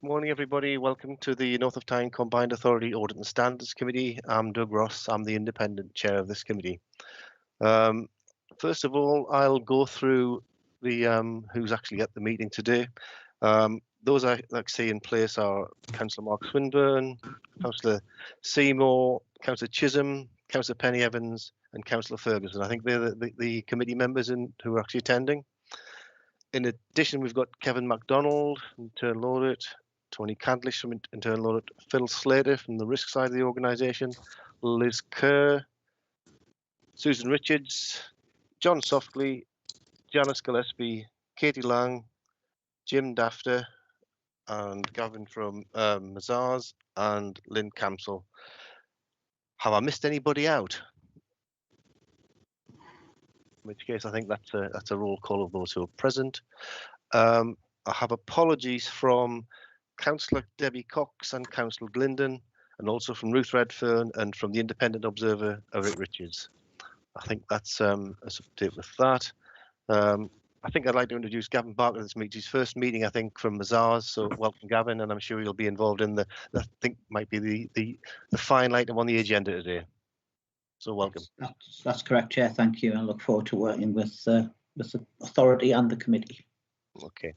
Morning, everybody. Welcome to the North of Tyne Combined Authority Audit and Standards Committee. I'm Doug Ross. I'm the independent chair of this committee. First of all, I'll go through the who's actually at the meeting today. Those I see in place are Councillor Mark Swinburne, Councillor Seymour, Councillor Chisholm, Councillor Penny Evans, and Councillor Ferguson. I think they're the committee members who are actually attending. In addition, we've got Kevin MacDonald, Internal Audit, Tony Candlish from Internal Audit, Phil Slater from the risk side of the organisation, Liz Kerr, Susan Richards, John Softly, Janice Gillespie, Katie Lang, Jim Dafter, and Gavin from Mazars, and Lynn Camsell. Have I missed anybody out? In which case, I think that's a roll call of those who are present. I have apologies from Councillor Debbie Cox and Councillor Glindon, and also from Ruth Redfern and from the Independent Observer, Eric Richards. I think that's up to date with that. I think I'd like to introduce Gavin Barker to this meeting. His first meeting, I think, from Mazars. So welcome, Gavin, and I'm sure he'll be involved in I think might be the final item on the agenda today. So welcome. That's correct, Chair. Thank you. I look forward to working with the authority and the committee. Okay.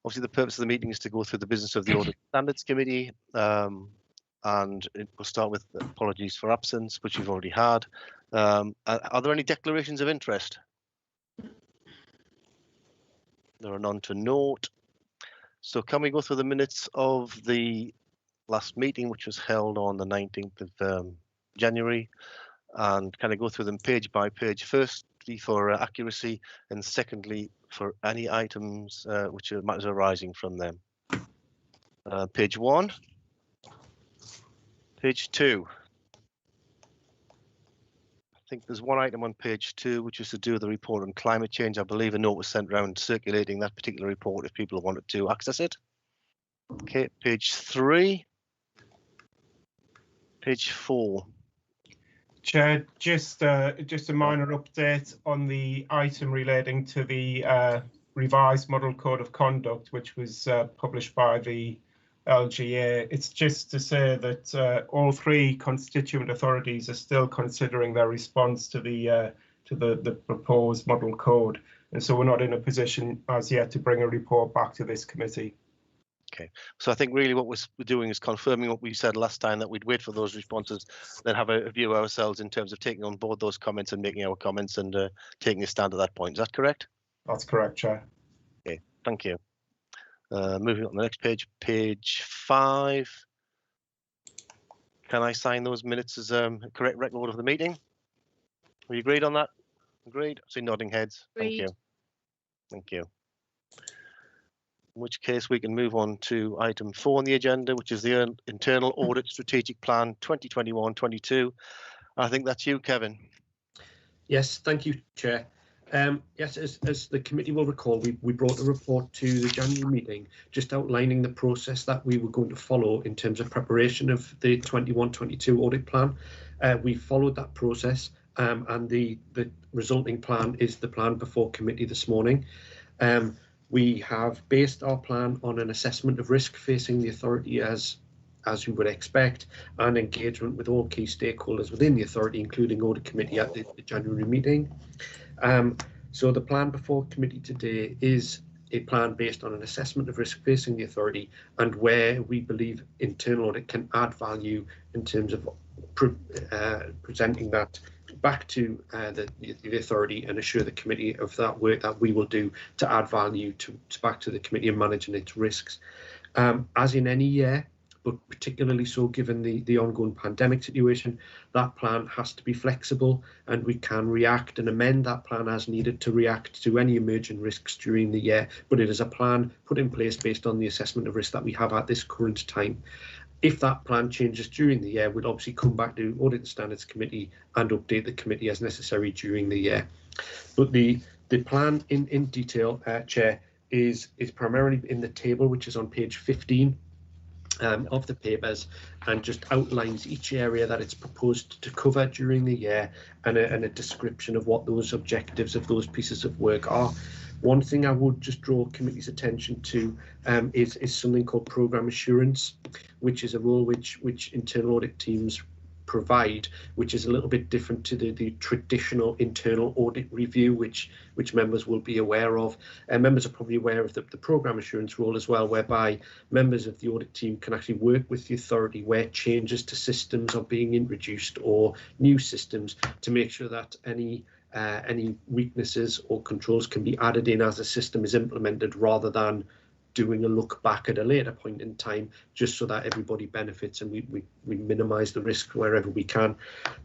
Obviously, the purpose of the meeting is to go through the business of the Audit Standards Committee, and we'll start with apologies for absence, which you've already had. Are there any declarations of interest? There are none to note. So can we go through the minutes of the last meeting, which was held on the 19th of January, and kind of go through them page by page, firstly for accuracy, and secondly for any items which are matters arising from them. Page 1, page 2. I think there's one item on page 2 which is to do with the report on climate change. I believe a note was sent around circulating that particular report if people wanted to access it. Okay, page 3. Page 4. Chair, just a minor update on the item relating to the revised Model Code of Conduct, which was published by the LGA. It's just to say that all three constituent authorities are still considering their response to the proposed Model Code, and so we're not in a position as yet to bring a report back to this committee. Okay, so I think really what we're doing is confirming what we said last time, that we'd wait for those responses, then have a view ourselves in terms of taking on board those comments and making our comments and taking a stand at that point. Is that correct? That's correct, Chair. Okay, thank you. Moving on to the next page, page 5. Can I sign those minutes as a correct record of the meeting? Are you agreed on that? Agreed? I see nodding heads. Agreed. Thank you. Thank you. In which case we can move on to item 4 on the agenda, which is the Internal Audit Strategic Plan 2021-22. I think that's you, Kevin. Yes, thank you, Chair. Yes, as the committee will recall, we brought a report to the January meeting just outlining the process that we were going to follow in terms of preparation of the 21-22 audit plan. We followed that process, and the resulting plan is the plan before committee this morning. We have based our plan on an assessment of risk facing the authority as you would expect, and engagement with all key stakeholders within the authority, including audit committee at the January meeting. So the plan before committee today is a plan based on an assessment of risk facing the authority and where we believe internal audit can add value in terms of presenting that back to the authority and assure the committee of that work that we will do to add value back to the committee and managing its risks. As in any year, but particularly so given the ongoing pandemic situation, that plan has to be flexible, and we can react and amend that plan as needed to react to any emerging risks during the year. But it is a plan put in place based on the assessment of risk that we have at this current time. If that plan changes during the year, we'll obviously come back to Audit and Standards Committee and update the committee as necessary during the year. But the plan in detail, Chair, is primarily in the table, which is on page 15 of the papers, and just outlines each area that it's proposed to cover during the year and a description of what those objectives of those pieces of work are. One thing I would just draw committee's attention to is something called programme assurance, which is a role which internal audit teams provide, which is a little bit different to the traditional internal audit review, which members will be aware of. Members are probably aware of the programme assurance role as well, whereby members of the audit team can actually work with the authority where changes to systems are being introduced or new systems to make sure that any weaknesses or controls can be added in as a system is implemented, rather than doing a look back at a later point in time, just so that everybody benefits and we minimise the risk wherever we can.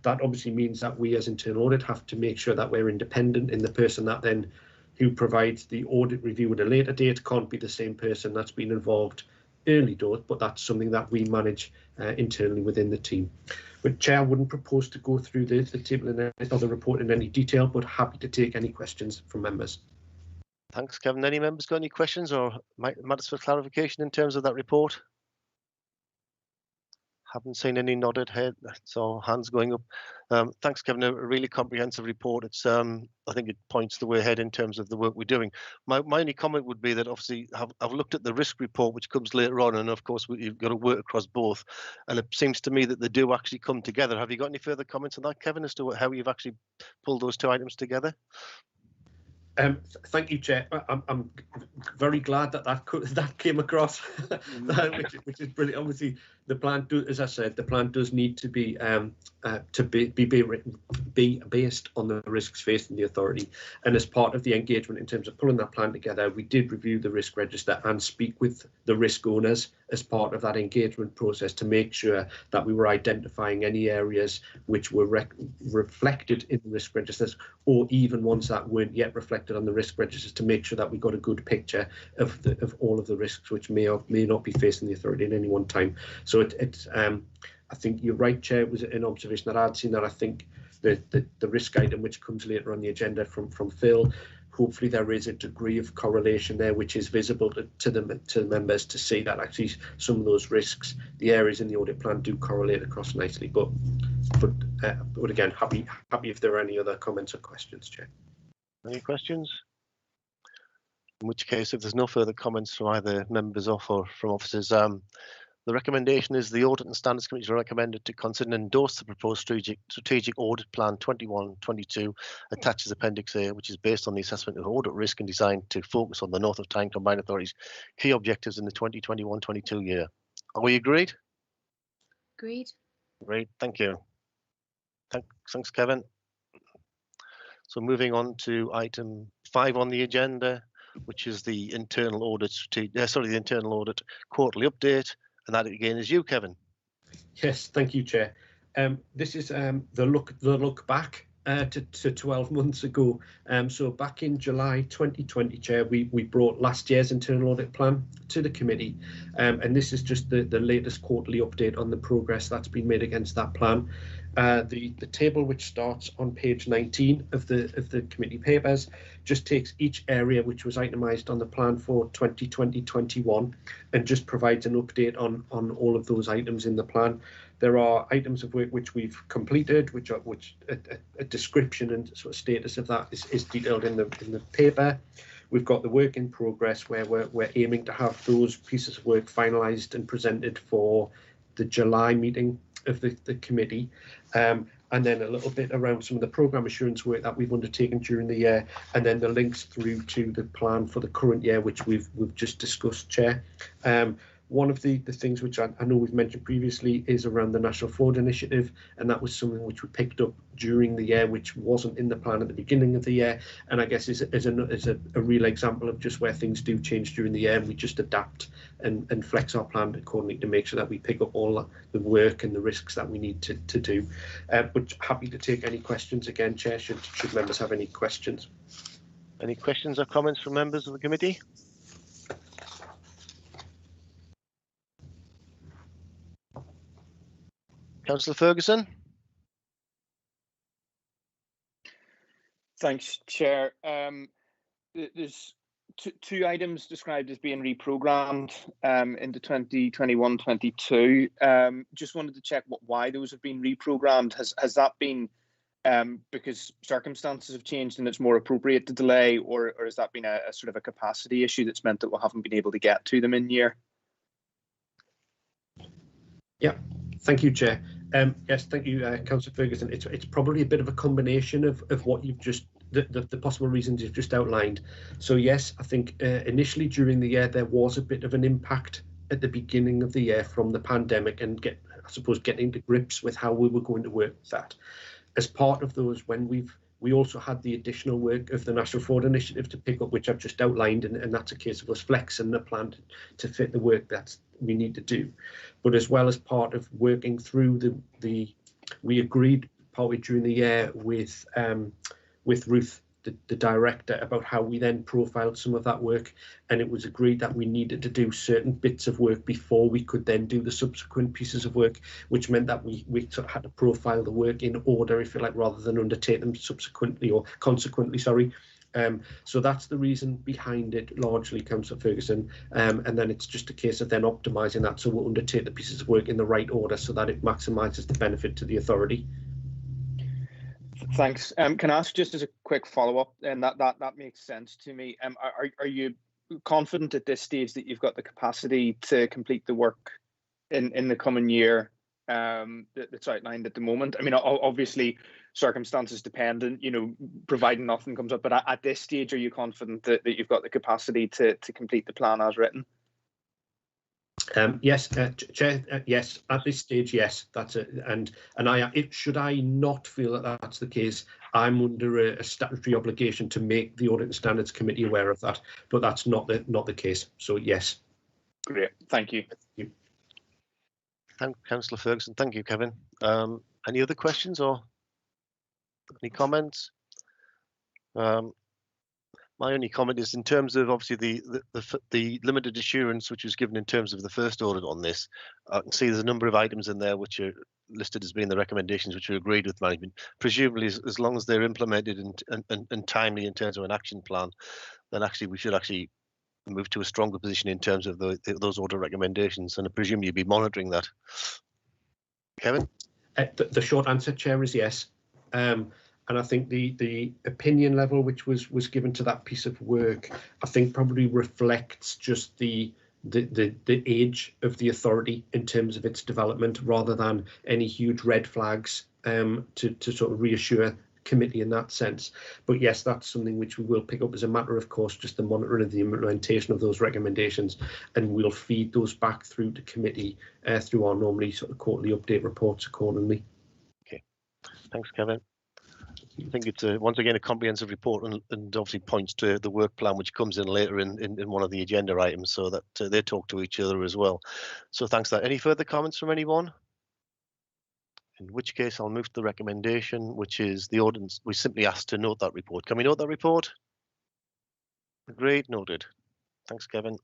That obviously means that we as internal audit have to make sure that we're independent, and the person that then who provides the audit review at a later date can't be the same person that's been involved early doors, but that's something that we manage internally within the team. But Chair, I wouldn't propose to go through the table or the report in any detail, but happy to take any questions from members. Thanks, Kevin. Any members got any questions or matters for clarification in terms of that report? Haven't seen any nodded head, so hands going up. Thanks, Kevin. A really comprehensive report. It's I think it points the way ahead in terms of the work we're doing. My only comment would be that obviously I've looked at the risk report, which comes later on, and of course you've got to work across both. And it seems to me that they do actually come together. Have you got any further comments on that, Kevin, as to how you've actually pulled those two items together? Thank you, Chair. I'm very glad that came across, which is brilliant. Obviously, the plan, as I said, the plan does need to be based on the risks facing the authority. And as part of the engagement in terms of pulling that plan together, we did review the risk register and speak with the risk owners as part of that engagement process to make sure that we were identifying any areas which were reflected in the risk registers, or even ones that weren't yet reflected on the risk registers, to make sure that we got a good picture of all of the risks which may or may not be facing the authority at any one time. So I think you're right, Chair. It was an observation that I'd seen, that I think the risk item which comes later on the agenda from Phil, hopefully there is a degree of correlation there which is visible to the members to see that actually some of those risks, the areas in the audit plan, do correlate across nicely. But again, happy if there are any other comments or questions, Chair. Any questions? In which case, if there's no further comments from either members or from officers, the recommendation is the Audit and Standards Committee are recommended to consider and endorse the proposed strategic audit plan 21-22 attached as Appendix A, which is based on the assessment of audit risk and designed to focus on the North of Tyne Combined Authority's key objectives in the 2021-22 year. Are we agreed? Agreed. Great, thank you. Thanks, Kevin. So moving on to item 5 on the agenda, which is the internal audit quarterly update. And that again is you, Kevin. Yes, thank you, Chair. This is the look back to 12 months ago. So back in July 2020, Chair, we brought last year's internal audit plan to the committee, and this is just the latest quarterly update on the progress that's been made against that plan. The table, which starts on page 19 of the committee papers, just takes each area which was itemised on the plan for 2020-21 and just provides an update on all of those items in the plan. There are items of work which we've completed, which a description and sort of status of that is detailed in the paper. We've got the work in progress, where we're aiming to have those pieces of work finalised and presented for the July meeting of the committee, and then a little bit around some of the programme assurance work that we've undertaken during the year, and then the links through to the plan for the current year, which we've just discussed, Chair. One of the things which I know we've mentioned previously is around the National Fraud Initiative, and that was something which we picked up during the year, which wasn't in the plan at the beginning of the year, and I guess is a real example of just where things do change during the year, and we just adapt and flex our plan accordingly to make sure that we pick up all the work and the risks that we need to do. But happy to take any questions again, Chair, should members have any questions. Any questions or comments from members of the committee? Councillor Ferguson. Thanks, Chair. There's two items described as being reprogrammed into 2021-22. Just wanted to check why those have been reprogrammed. Has that been because circumstances have changed and it's more appropriate to delay, or has that been a sort of a capacity issue that's meant that we haven't been able to get to them in year? Yeah, thank you, Chair. Yes, thank you, Councillor Ferguson. It's probably a bit of a combination of what you've just, the possible reasons you've just outlined. So yes, I think initially during the year there was a bit of an impact at the beginning of the year from the pandemic, and getting to grips with how we were going to work with that. As part of those, when we also had the additional work of the National Fraud Initiative to pick up, which I've just outlined, and that's a case of us flexing the plan to fit the work that we need to do. But as well as part of working through we agreed partly during the year with Ruth, the director, about how we then profiled some of that work, and it was agreed that we needed to do certain bits of work before we could then do the subsequent pieces of work, which meant that we sort of had to profile the work in order, if you like, rather than undertake them subsequently or consequently, sorry. So that's the reason behind it largely, Councillor Ferguson, and then it's just a case of then optimising that so we'll undertake the pieces of work in the right order so that it maximises the benefit to the authority. Thanks. Can I ask just as a quick follow-up, and that makes sense to me. Are you confident at this stage that you've got the capacity to complete the work in the coming year that's outlined at the moment? I mean, obviously circumstances dependent, you know, providing nothing comes up, but at this stage, are you confident that you've got the capacity to complete the plan as written? Yes, Chair. Yes, at this stage, yes, that's it. And should I not feel that that's the case, I'm under a statutory obligation to make the Audit and Standards Committee aware of that. But that's not the case. So yes. Great. Thank you. Thank Councillor Ferguson. Thank you, Kevin. Any other questions or any comments? My only comment is in terms of obviously the limited assurance which was given in terms of the first audit on this. I can see there's a number of items in there which are listed as being the recommendations which are agreed with management. Presumably, as long as they're implemented and timely in terms of an action plan, then actually we should actually move to a stronger position in terms of those audit recommendations. And I presume you'd be monitoring that. Kevin? The short answer, Chair, is yes. And I think the opinion level which was given to that piece of work, I think probably reflects just the age of the authority in terms of its development, rather than any huge red flags to sort of reassure committee in that sense. But yes, that's something which we will pick up as a matter of course, just the monitoring of the implementation of those recommendations, and we'll feed those back through to committee through our normally sort of quarterly update reports accordingly. Okay, thanks, Kevin. I think it's once again a comprehensive report, and obviously points to the work plan which comes in later in one of the agenda items, so that they talk to each other as well. So thanks for that. Any further comments from anyone? In which case I'll move to the recommendation, which is the ordinance. We simply ask to note that report. Can we note that report? Agreed, noted. Thanks, Kevin.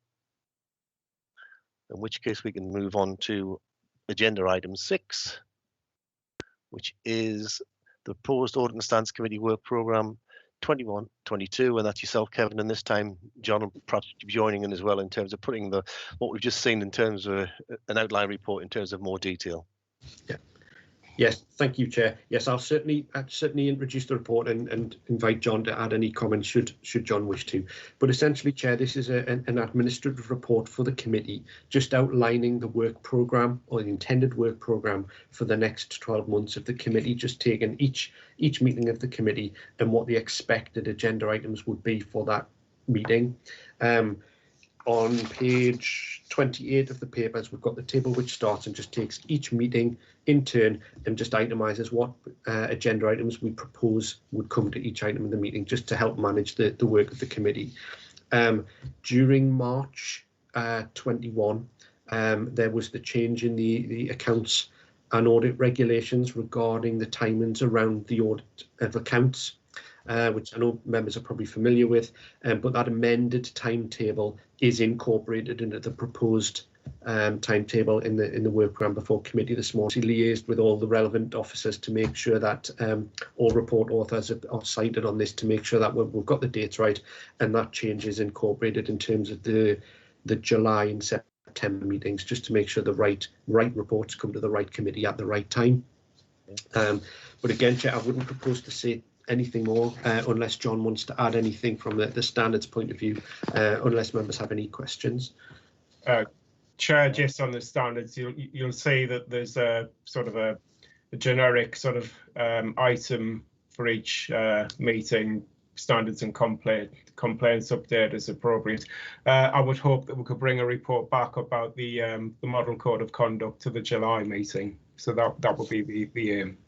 In which case we can move on to agenda item 6, which is the proposed Audit and Standards Committee Work Programme 21-22, and that's yourself, Kevin, and this time John will perhaps be joining in as well in terms of putting what we've just seen in terms of an outline report in terms of more detail. Yeah. Yes, thank you, Chair. Yes, I'll certainly introduce the report and invite John to add any comments should John wish to. But essentially, Chair, this is an administrative report for the committee, just outlining the work programme or the intended work programme for the next 12 months of the committee, just taking each meeting of the committee and what the expected agenda items would be for that meeting. On page 28 of the papers, we've got the table which starts and just takes each meeting in turn and just itemises what agenda items we propose would come to each item in the meeting, just to help manage the work of the committee. During March 21, there was the change in the accounts and audit regulations regarding the timings around the audit of accounts. Which I know members are probably familiar with, but that amended timetable is incorporated into the proposed timetable in the work programme before committee this morning. We liaised with all the relevant officers to make sure that all report authors are cited on this, to make sure that we've got the dates right, and that change is incorporated in terms of the July and September meetings, just to make sure the right reports come to the right committee at the right time. But again, Chair, I wouldn't propose to say anything more unless John wants to add anything from the standards point of view, unless members have any questions. Chair, just on the standards, you'll see that there's a sort of a generic sort of item for each meeting, standards and complaints update as appropriate. I would hope that we could bring a report back about the model code of conduct to the July meeting. So that would be the aim.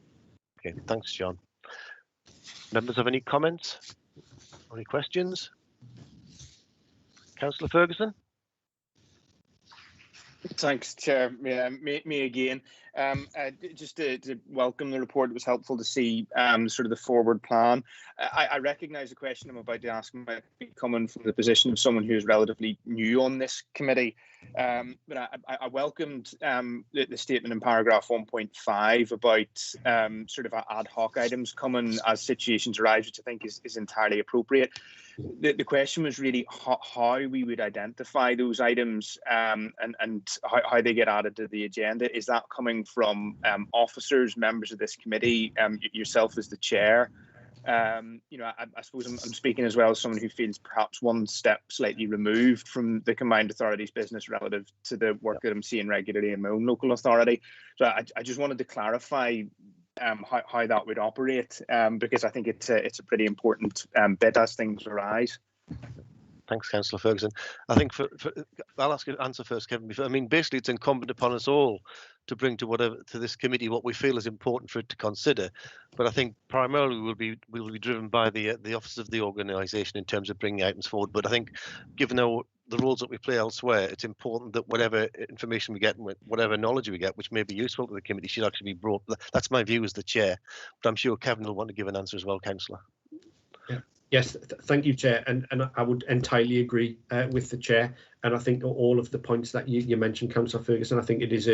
Okay, thanks, John. Members have any comments? Any questions? Councillor Ferguson? Thanks, Chair. Yeah, me again. Just to welcome the report, it was helpful to see sort of the forward plan. I recognise the question I'm about to ask might be coming from the position of someone who is relatively new on this committee, but I welcomed the statement in paragraph 1.5 about sort of ad hoc items coming as situations arise, which I think is entirely appropriate. The question was really how we would identify those items and how they get added to the agenda. Is that coming from officers, members of this committee, yourself as the chair? You know, I suppose I'm speaking as well as someone who feels perhaps one step slightly removed from the combined authorities business relative to the work that I'm seeing regularly in my own local authority. So I just wanted to clarify how that would operate, because I think it's a pretty important bit as things arise. Thanks, Councillor Ferguson. I think I'll ask you to answer first, Kevin. I mean, basically, it's incumbent upon us all to bring to this committee what we feel is important for it to consider. But I think primarily we'll be driven by the office of the organisation in terms of bringing items forward. But I think, given the roles that we play elsewhere, it's important that whatever information we get and whatever knowledge we get, which may be useful to the committee, should actually be brought. That's my view as the chair. But I'm sure Kevin will want to give an answer as well, Councillor. Yeah. Yes, thank you, Chair, and I would entirely agree with the Chair, and I think all of the points that you mentioned, Councillor Ferguson, I think it is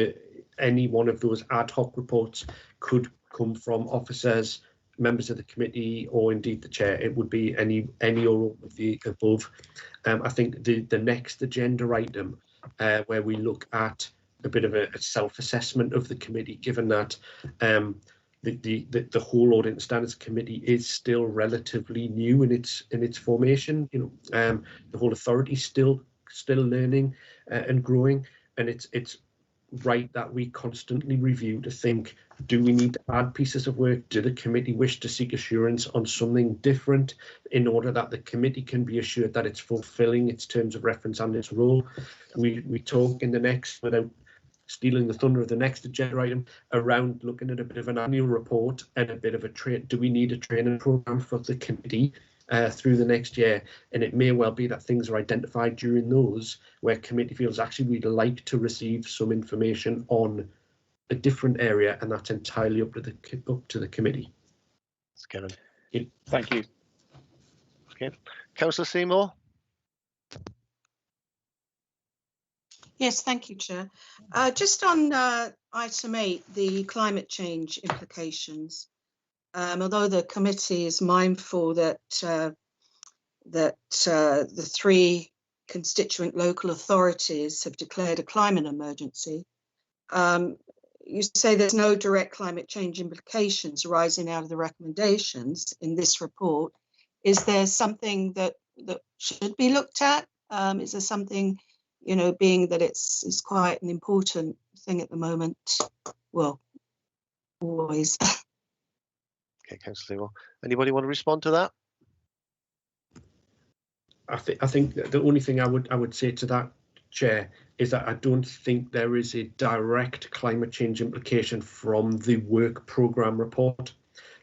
any one of those ad hoc reports could come from officers, members of the committee, or indeed the Chair. It would be any or all of the above. I think the next agenda item where we look at a bit of a self-assessment of the committee, given that the whole Audit and Standards Committee is still relatively new in its formation. You know, the whole authority is still learning and growing, and it's right that we constantly review to think, do we need to add pieces of work? Do the committee wish to seek assurance on something different in order that the committee can be assured that it's fulfilling its terms of reference and its role? We talk in the next, without stealing the thunder of the next agenda item, around looking at a bit of an annual report and a bit of do we need a training program for the committee through the next year? And it may well be that things are identified during those where committee feels actually we'd like to receive some information on a different area, and that's entirely up to the committee. That's Kevin. Thank you. Okay, Councillor Seymour. Yes, thank you, Chair. Just on item 8, the climate change implications. Although the committee is mindful that the 3 constituent local authorities have declared a climate emergency, you say there's no direct climate change implications arising out of the recommendations in this report. Is there something that should be looked at? Is there something, you know, being that it's quite an important thing at the moment? Well, always. Okay, Councillor Seymour. Anybody want to respond to that? I think the only thing I would say to that, Chair, is that I don't think there is a direct climate change implication from the work programme report.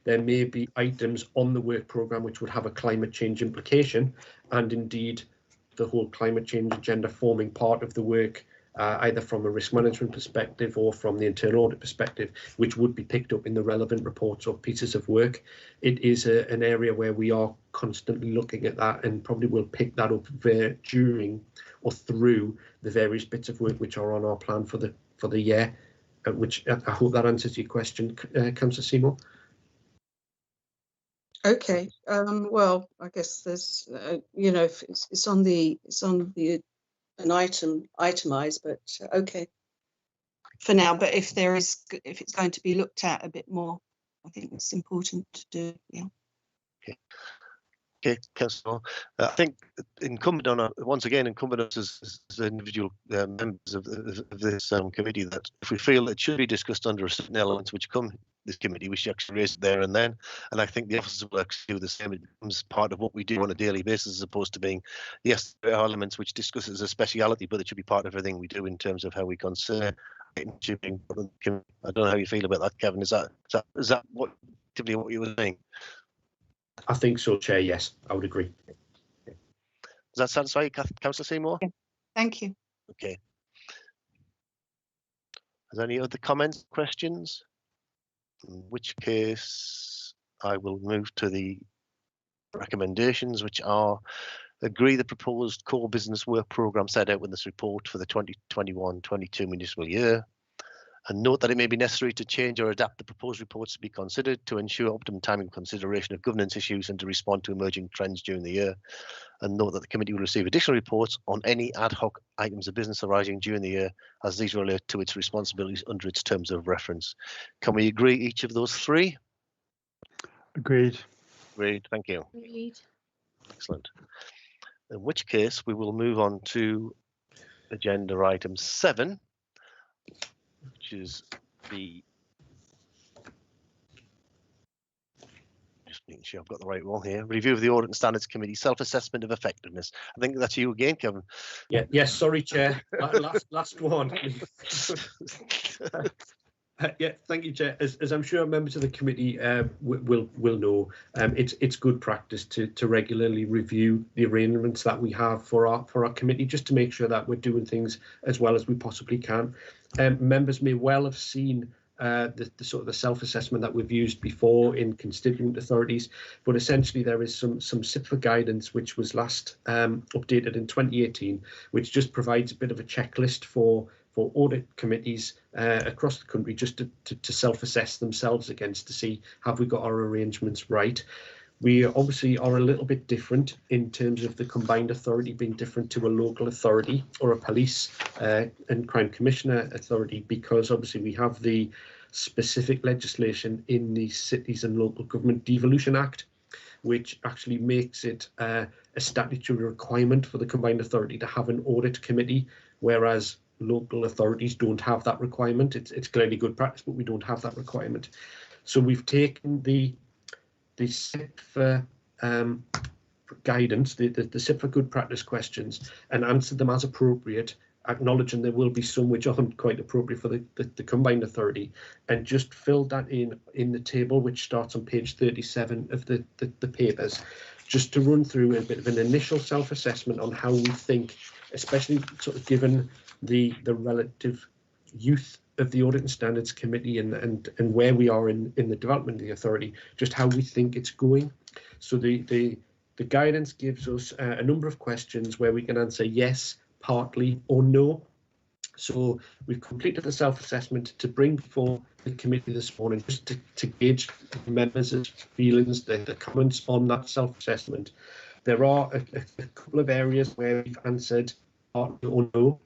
There may be items on the work programme which would have a climate change implication, and indeed the whole climate change agenda forming part of the work, either from a risk management perspective or from the internal audit perspective, which would be picked up in the relevant reports or pieces of work. It is an area where we are constantly looking at that, and probably will pick that up during or through the various bits of work which are on our plan for the year. Which I hope that answers your question, Councillor Seymour. Okay. Well, I guess there's, you know, if it's on an itemized, but okay. for now. But if it's going to be looked at a bit more, I think it's important to do. Yeah. Okay, Councillor. I think incumbent on once again incumbent on us as individual members of this committee, that if we feel it should be discussed under a certain elements which come this committee, we should actually raise it there and then. And I think the officers will actually do the same. It becomes part of what we do on a daily basis, as opposed to being, yes, there are elements which discuss as a speciality, but it should be part of everything we do in terms of how we consider it. I don't know how you feel about that, Kevin. Is that typically what you were saying? I think so, Chair. Yes, I would agree. Does that satisfy you, Councillor Seymour? Yeah. Thank you. Okay. Is there any other comments, questions? In which case, I will move to the recommendations, which are: agree the proposed core business work programme set out in this report for the 2021-22 municipal year, and note that it may be necessary to change or adapt the proposed reports to be considered to ensure optimum timing and consideration of governance issues and to respond to emerging trends during the year. And note that the committee will receive additional reports on any ad hoc items of business arising during the year, as these relate to its responsibilities under its terms of reference. Can we agree each of those three? Agreed. Agreed. Thank you. Agreed. Excellent. In which case, we will move on to agenda item 7, which is the, just making sure I've got the right one here, review of the Audit and Standards Committee self-assessment of effectiveness. I think that's you again, Kevin. Yeah. Yes. Sorry, Chair. Last one. Yeah, thank you, Chair. As I'm sure members of the committee will know, it's good practice to regularly review the arrangements that we have for our committee, just to make sure that we're doing things as well as we possibly can. Members may well have seen the sort of the self-assessment that we've used before in constituent authorities, but essentially there is some SIPFA guidance which was last updated in 2018, which just provides a bit of a checklist for audit committees across the country, just to self-assess themselves against, to see have we got our arrangements right. We obviously are a little bit different in terms of the combined authority being different to a local authority or a police and crime commissioner authority, because obviously we have the specific legislation in the Cities and Local Government Devolution Act, which actually makes it a statutory requirement for the combined authority to have an audit committee, whereas local authorities don't have that requirement. It's clearly good practice, but we don't have that requirement. So we've taken the SIPFA guidance, the SIPFA good practice questions, and answered them as appropriate, acknowledging there will be some which aren't quite appropriate for the combined authority, and just filled that in the table, which starts on page 37 of the papers, just to run through a bit of an initial self-assessment on how we think, especially sort of given the relative youth of the Audit and Standards Committee and where we are in the development of the authority, just how we think it's going. So the guidance gives us a number of questions where we can answer yes, partly, or no. So we've completed the self-assessment to bring before the committee this morning, just to gauge members' feelings, the comments on that self-assessment. There are a couple of areas where we've answered partly or no.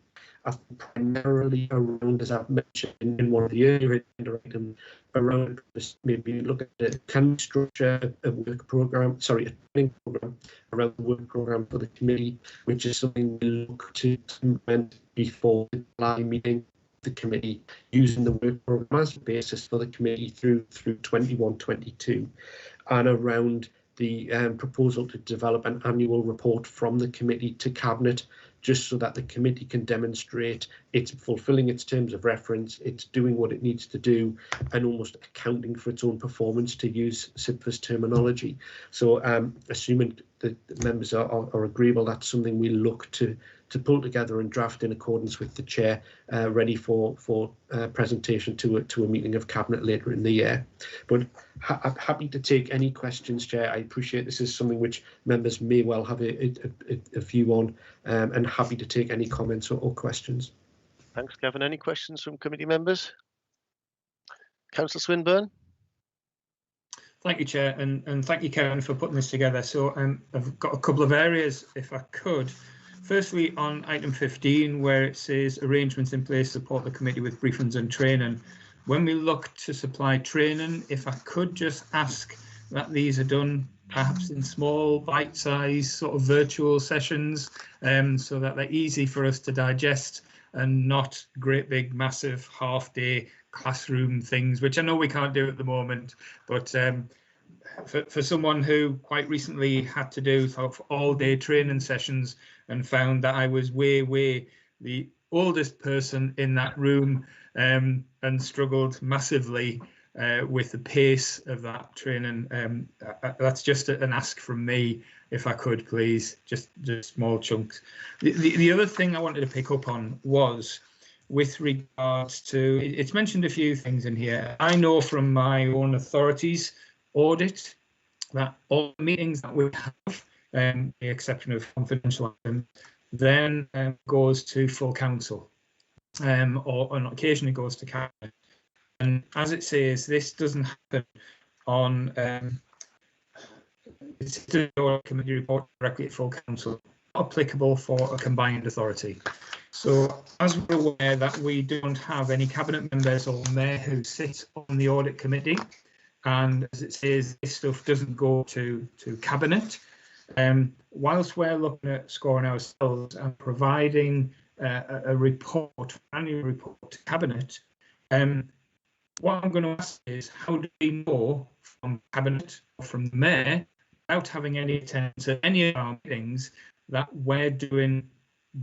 I think primarily around, as I've mentioned in one of the earlier items, around this, maybe look at the can structure a work program, sorry, a training program around the work program for the committee, which is something we look to implement before the July meeting. The committee, using the work program as the basis for the committee through 21-22, and around the proposal to develop an annual report from the committee to Cabinet, just so that the committee can demonstrate it's fulfilling its terms of reference, it's doing what it needs to do, and almost accounting for its own performance, to use SIPFA's terminology. So assuming that the members are agreeable, that's something we look to pull together and draft in accordance with the chair, ready for presentation to a meeting of Cabinet later in the year. But I'm happy to take any questions, Chair. I appreciate this is something which members may well have a view on, and happy to take any comments or questions. Thanks, Kevin. Any questions from committee members? Councillor Swinburne? Thank you, Chair, and thank you, Kevin, for putting this together. So I've got a couple of areas, if I could. Firstly, on item 15, where it says arrangements in place to support the committee with briefings and training. When we look to supply training, if I could just ask that these are done perhaps in small, bite-sized sort of virtual sessions, so that they're easy for us to digest and not great big massive half-day classroom things, which I know we can't do at the moment, but for someone who quite recently had to do sort of all-day training sessions and found that I was way the oldest person in that room, and struggled massively with the pace of that training. That's just an ask from me, if I could, please, just small chunks. The other thing I wanted to pick up on was with regards to, it's mentioned a few things in here. I know from my own authorities audit that all meetings that we have, the exception of confidential items, then goes to full council, or on occasion it goes to cabinet. And as it says, this doesn't happen on it's a committee report directly at full council, not applicable for a combined authority. So as we're aware that we don't have any cabinet members or mayor who sit on the audit committee, and as it says, this stuff doesn't go to cabinet. Whilst we're looking at scoring ourselves and providing a report, annual report to cabinet, what I'm going to ask is, how do we know from cabinet or from the mayor, without having any attendance at any of our meetings, that we're doing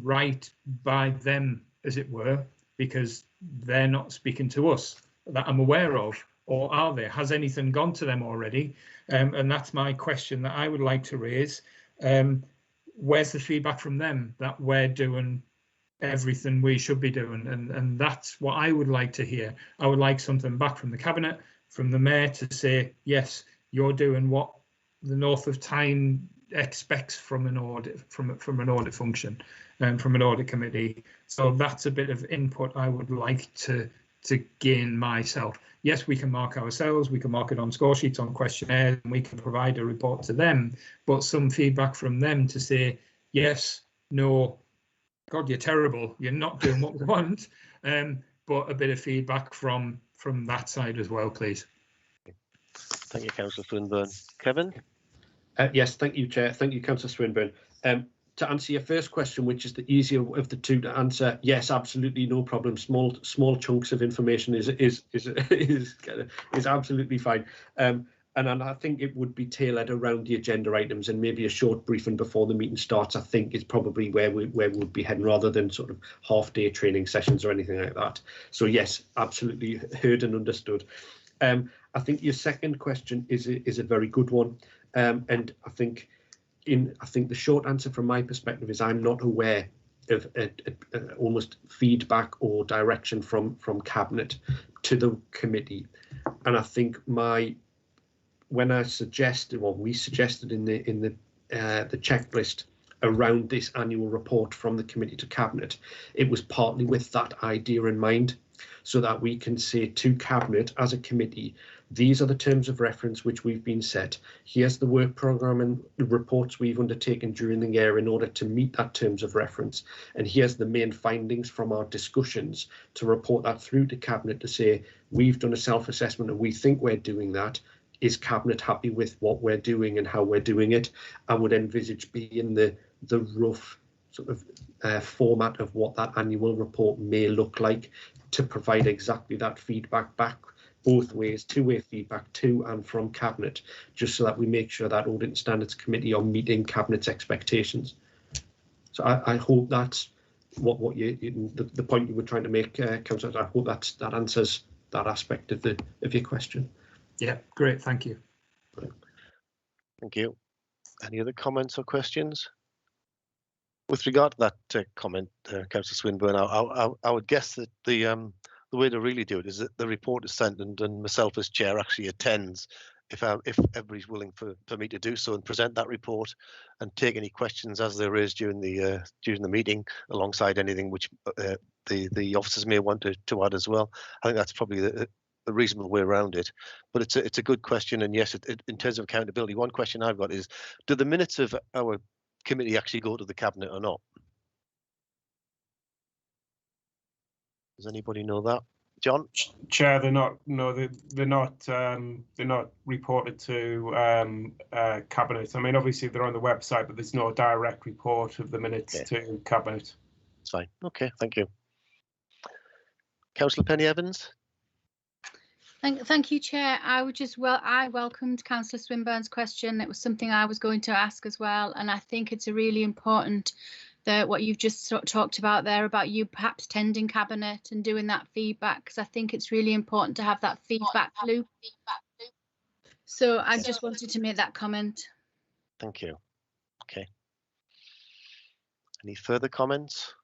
right by them, as it were, because they're not speaking to us that I'm aware of? Or are there? Has anything gone to them already? And that's my question that I would like to raise. Where's the feedback from them that we're doing everything we should be doing? And that's what I would like to hear. I would like something back from the cabinet, from the mayor, to say, yes, you're doing what the North of Tyne expects from an audit, from an audit function, and from an audit committee. So that's a bit of input I would like to gain myself. Yes, we can mark ourselves, we can mark it on score sheets, on questionnaires, and we can provide a report to them, but some feedback from them to say, yes, no, God, you're terrible, you're not doing what we want, but a bit of feedback from that side as well, please. Thank you, Councillor Swinburne. Kevin? Yes, thank you, Chair. Thank you, Councillor Swinburne. To answer your first question, which is the easier of the two to answer, yes, absolutely, no problem. Small chunks of information is absolutely fine. And I think it would be tailored around the agenda items, and maybe a short briefing before the meeting starts, I think, is probably where we would be heading, rather than sort of half-day training sessions or anything like that. So yes, absolutely heard and understood. I think your second question is a very good one, and I think the short answer from my perspective is I'm not aware of almost feedback or direction from cabinet to the committee, and I think when I suggested, well, we suggested in the checklist around this annual report from the committee to cabinet, it was partly with that idea in mind, so that we can say to cabinet as a committee, these are the terms of reference which we've been set. Here's the work programme and the reports we've undertaken during the year in order to meet that terms of reference. And here's the main findings from our discussions, to report that through to cabinet to say, we've done a self-assessment and we think we're doing that. Is cabinet happy with what we're doing and how we're doing it? I would envisage being the rough sort of format of what that annual report may look like, to provide exactly that feedback back both ways, two-way feedback to and from cabinet, just so that we make sure that Audit and Standards Committee are meeting cabinet's expectations. So I hope that's what the point you were trying to make, Councillor. I hope that answers that aspect of your question. Yeah, great, thank you. Thank you. Any other comments or questions? With regard to that comment, Councillor Swinburne, I would guess that the way to really do it is that the report is sent, and myself as chair actually attends, if everybody's willing for me to do so, and present that report and take any questions as there is during the meeting, alongside anything which the officers may want to add as well. I think that's probably the reasonable way around it, but it's a good question. And yes, in terms of accountability, one question I've got is, do the minutes of our committee actually go to the cabinet or not? Does anybody know that? John? Chair, they're not. No, they're not. They're not reported to cabinet. I mean, obviously they're on the website, but there's no direct report of the minutes to cabinet. It's fine. Okay, thank you. Councillor Penny Evans. Thank you, Chair. I welcomed Councillor Swinburne's question. It was something I was going to ask as well, and I think it's a really important that what you've just talked about there about you perhaps tending cabinet and doing that feedback, because I think it's really important to have that feedback loop. So I just wanted to make that comment. Thank you. Okay. Any further comments,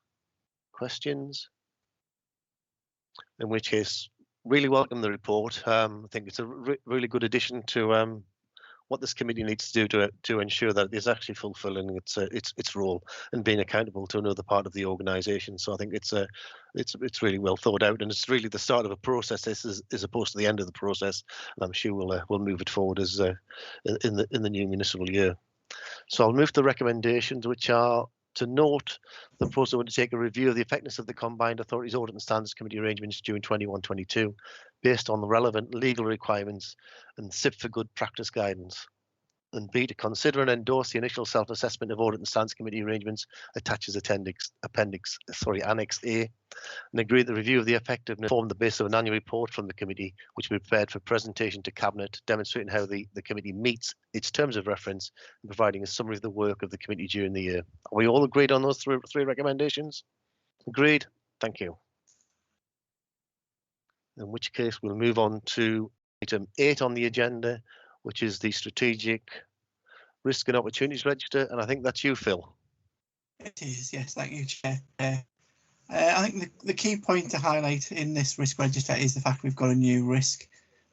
questions? In which case, really welcome the report. I think it's a really good addition to what this committee needs to do to ensure that it's actually fulfilling its role and being accountable to another part of the organisation. So I think it's really well thought out, and it's really the start of a process. This is as opposed to the end of the process, and I'm sure we'll move it forward as in the new municipal year. So I'll move to the recommendations, which are to note the proposal to take a review of the effectiveness of the Combined Authorities Audit and Standards Committee arrangements during 21-22 based on the relevant legal requirements and SIP for good practice guidance. And B, to consider and endorse the initial self-assessment of Audit and Standards Committee arrangements attached as Annex A, and agree that the review of the effectiveness form the basis of an annual report from the committee, which will be prepared for presentation to Cabinet, demonstrating how the committee meets its terms of reference and providing a summary of the work of the committee during the year. Are we all agreed on those three recommendations? Agreed? Thank you. In which case, we'll move on to item 8 on the agenda, which is the Strategic Risk and Opportunities Register, and I think that's you, Phil. It is, yes, thank you, Chair. I think the key point to highlight in this risk register is the fact we've got a new risk.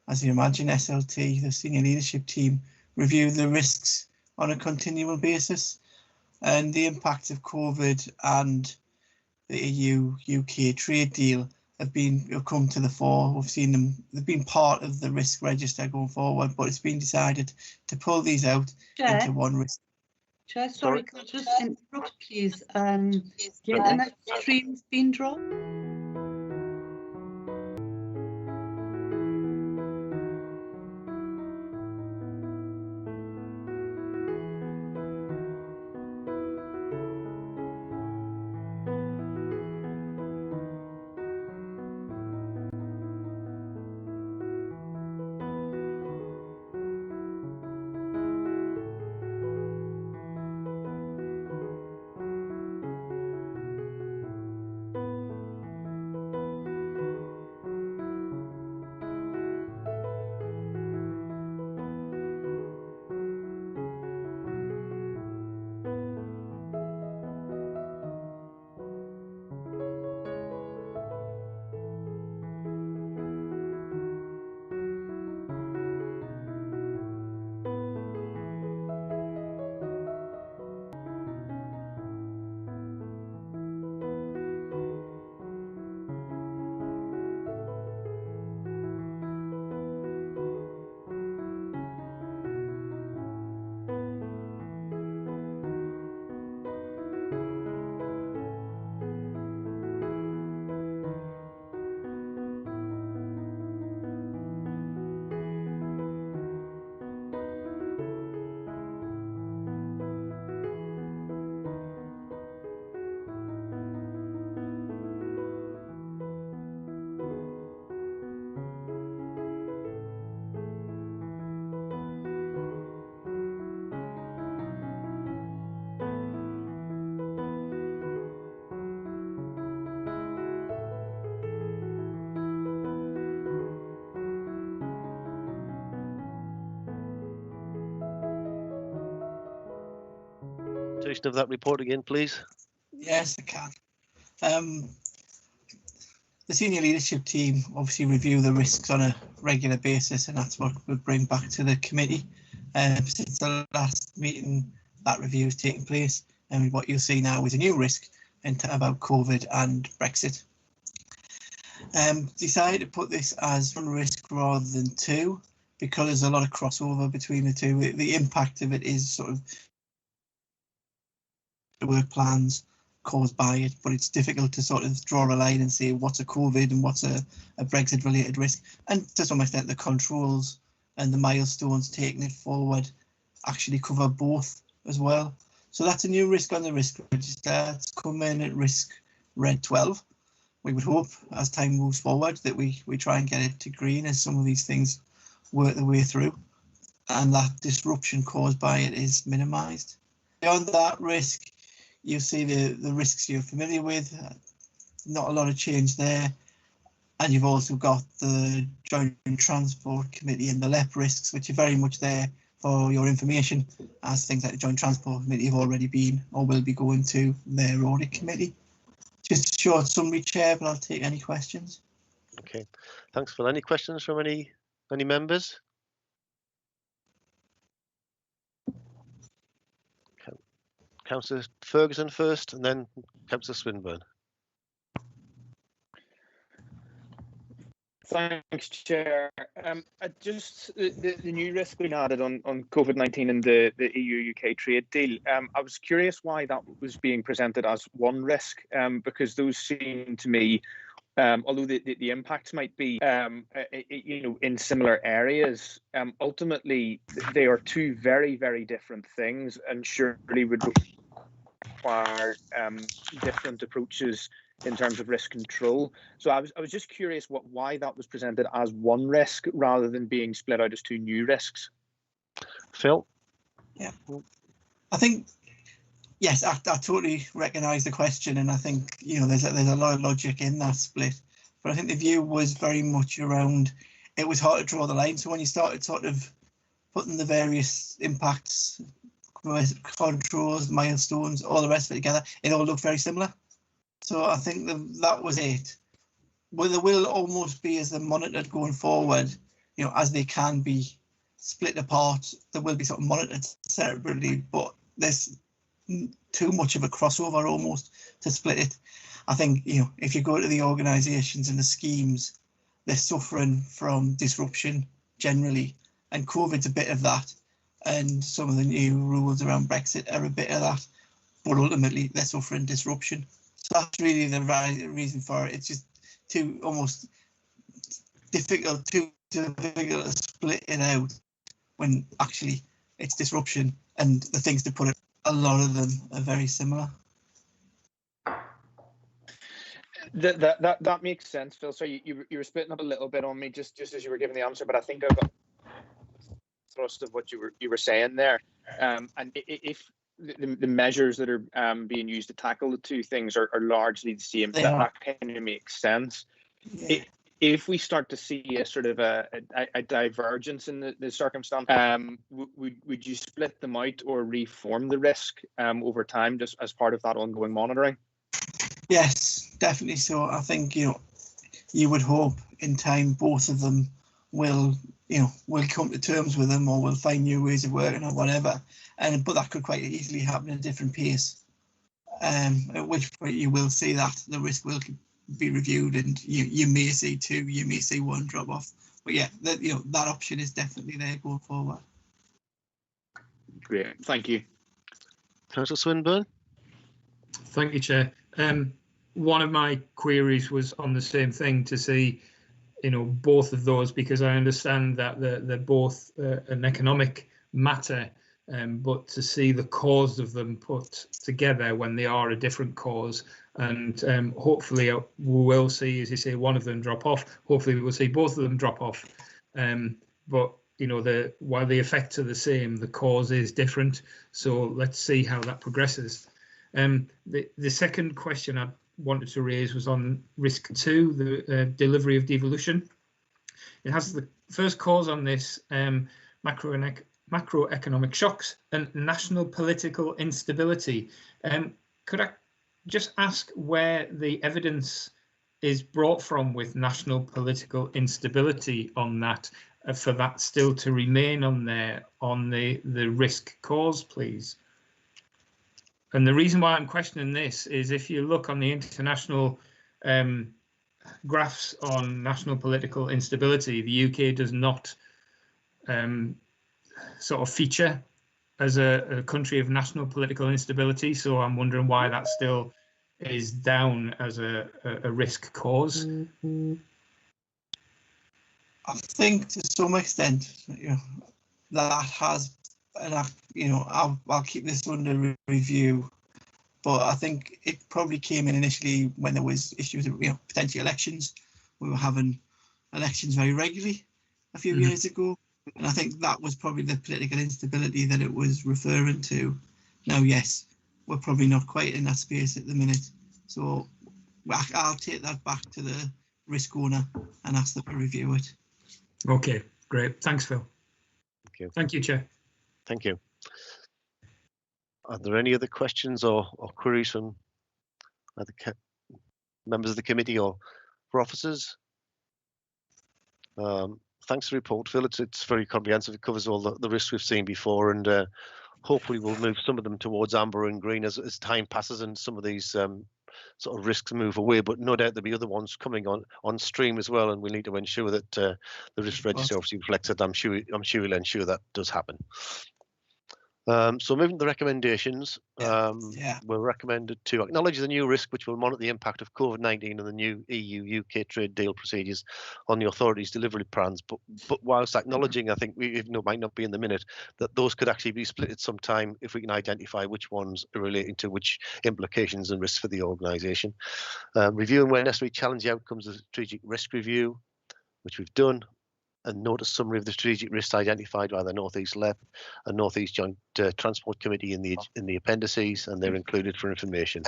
As you imagine, SLT, the senior leadership team, review the risks on a continual basis, and the impact of COVID and the EU-UK trade deal have come to the fore. We've seen them, they've been part of the risk register going forward, but it's been decided to pull these out into one risk. Chair, sorry, can I just interrupt, please? The internet stream's been dropped. Of that report again, please. Yes, I can. The senior leadership team obviously review the risks on a regular basis, and that's what we'll bring back to the committee. Since the last meeting, that review has taken place, and what you'll see now is a new risk about COVID and Brexit. Decided to put this as one risk rather than two, because there's a lot of crossover between the two. The impact of it is sort of the work plans caused by it, but it's difficult to sort of draw a line and say what's a COVID and what's a Brexit related risk. And to some extent, the controls and the milestones taking it forward actually cover both as well. So that's a new risk on the risk register. It's come in at risk red 12. We would hope as time moves forward that we try and get it to green as some of these things work their way through and that disruption caused by it is minimised. Beyond that risk, you see the risks you're familiar with, not a lot of change there. And you've also got the Joint Transport Committee and the LEP risks, which are very much there for your information, as things like the Joint Transport Committee have already been or will be going to their Audit Committee. Just a short summary, Chair, but I'll take any questions. Okay, thanks, Phil. Any questions from any members? Councillor Ferguson first, and then Councillor Swinburne. Thanks, Chair. Just the new risk being added on COVID-19 and the EU-UK trade deal. I was curious why that was being presented as one risk, because those seem to me, although the impacts might be, in similar areas, ultimately they are two very, very different things, and surely would require different approaches in terms of risk control. So I was just curious why that was presented as one risk rather than being split out as two new risks. Phil? Yeah, I think, yes, I totally recognise the question, and I think there's a lot of logic in that split. But I think the view was very much around, it was hard to draw the line. So when you started sort of putting the various impacts, controls, milestones, all the rest of it together, it all looked very similar. So I think that was it. Well, there will almost be, as they're monitored going forward, as they can be split apart, there will be sort of monitored separately, but there's too much of a crossover almost to split it. I think, if you go to the organisations and the schemes, they're suffering from disruption generally, and COVID's a bit of that, and some of the new rules around Brexit are a bit of that, but ultimately they're suffering disruption. So that's really the right reason for it. It's just too almost difficult to split it out when actually it's disruption, and the things to put it, a lot of them are very similar. That makes sense, Phil. So you were splitting up a little bit on me just as you were giving the answer, but I think I got the thrust of what you were saying there. And if the measures that are being used to tackle the two things are largely the same, that kind of makes sense. Yeah. If we start to see a sort of a divergence in the circumstance, would you split them out or reform the risk over time, just as part of that ongoing monitoring? Yes, definitely. So I think you would hope in time both of them will come to terms with them, or will find new ways of working or whatever. But that could quite easily happen at a different pace. At which point you will see that the risk will be reviewed, and you may see two, you may see one drop off. But yeah, that option is definitely there going forward. Great, thank you. Councillor Swinburne. Thank you, Chair. One of my queries was on the same thing, to see, both of those, because I understand that they're both an economic matter, but to see the cause of them put together when they are a different cause, and hopefully we will see, as you say, one of them drop off. Hopefully we will see both of them drop off. But while the effects are the same, the cause is different. So let's see how that progresses. The second question I wanted to raise was on risk 2, the delivery of devolution. It has the first cause on this, macroeconomic shocks and national political instability. Could I just ask where the evidence is brought from with national political instability on that, for that still to remain on there on the risk cause, please? And the reason why I'm questioning this is, if you look on the international graphs on national political instability, the UK does not sort of feature as a country of national political instability. So I'm wondering why that's still is down as a risk cause? I think to some extent, that has, and I'll keep this under review. But I think it probably came in initially when there was issues of potential elections. We were having elections very regularly a few years ago, and I think that was probably the political instability that it was referring to. Now, yes, we're probably not quite in that space at the minute, so I'll take that back to the risk owner and ask them to review it. Okay, great. Thanks, Phil. Thank you. Thank you, Chair. Thank you. Are there any other questions or queries from either members of the committee or for officers? Thanks for the report, Phil. It's very comprehensive. It covers all the risks we've seen before, and hopefully we'll move some of them towards amber and green as time passes and some of these sort of risks move away. But no doubt there'll be other ones coming on stream as well, and we need to ensure that the risk register obviously reflects it. I'm sure we'll ensure that does happen. So moving to the recommendations, we're recommended to acknowledge the new risk, which will monitor the impact of COVID-19 and the new EU-UK trade deal procedures on the authorities' delivery plans. But whilst acknowledging, I think it might not be in the minute, that those could actually be split at some time if we can identify which ones are relating to which implications and risks for the organisation. Reviewing where necessary, challenge the outcomes of the strategic risk review, which we've done, and notice summary of the strategic risks identified by the North East LEP and North East Joint Transport Committee in the appendices, and they're included for information.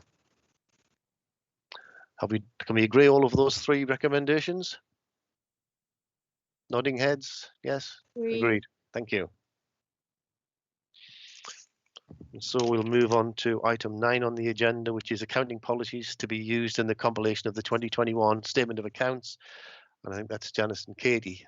Can we agree all of those three recommendations? Nodding heads, yes? Agreed. Thank you. And so we'll move on to item 9 on the agenda, which is accounting policies to be used in the compilation of the 2021 Statement of Accounts. And I think that's Janice and Katie.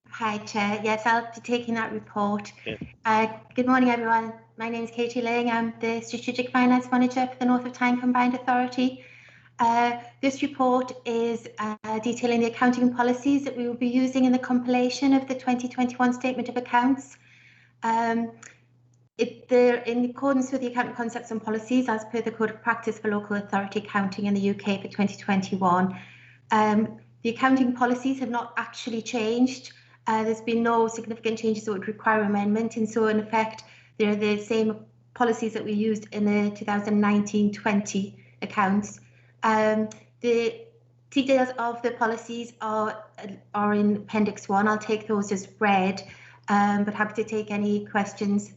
Hi, Chair. Yes, I'll be taking that report. Yeah. Good morning, everyone. My name is Katie Ling. I'm the Strategic Finance Manager for the North of Tyne Combined Authority. This report is detailing the accounting policies that we will be using in the compilation of the 2021 Statement of Accounts. They're in accordance with the accounting concepts and policies as per the Code of Practice for Local Authority Accounting in the UK for 2021. The accounting policies have not actually changed. There's been no significant changes that would require amendment, and so in effect they're the same policies that we used in the 2019-20 accounts. The details of the policies are in Appendix 1. I'll take those as read, but happy to take any questions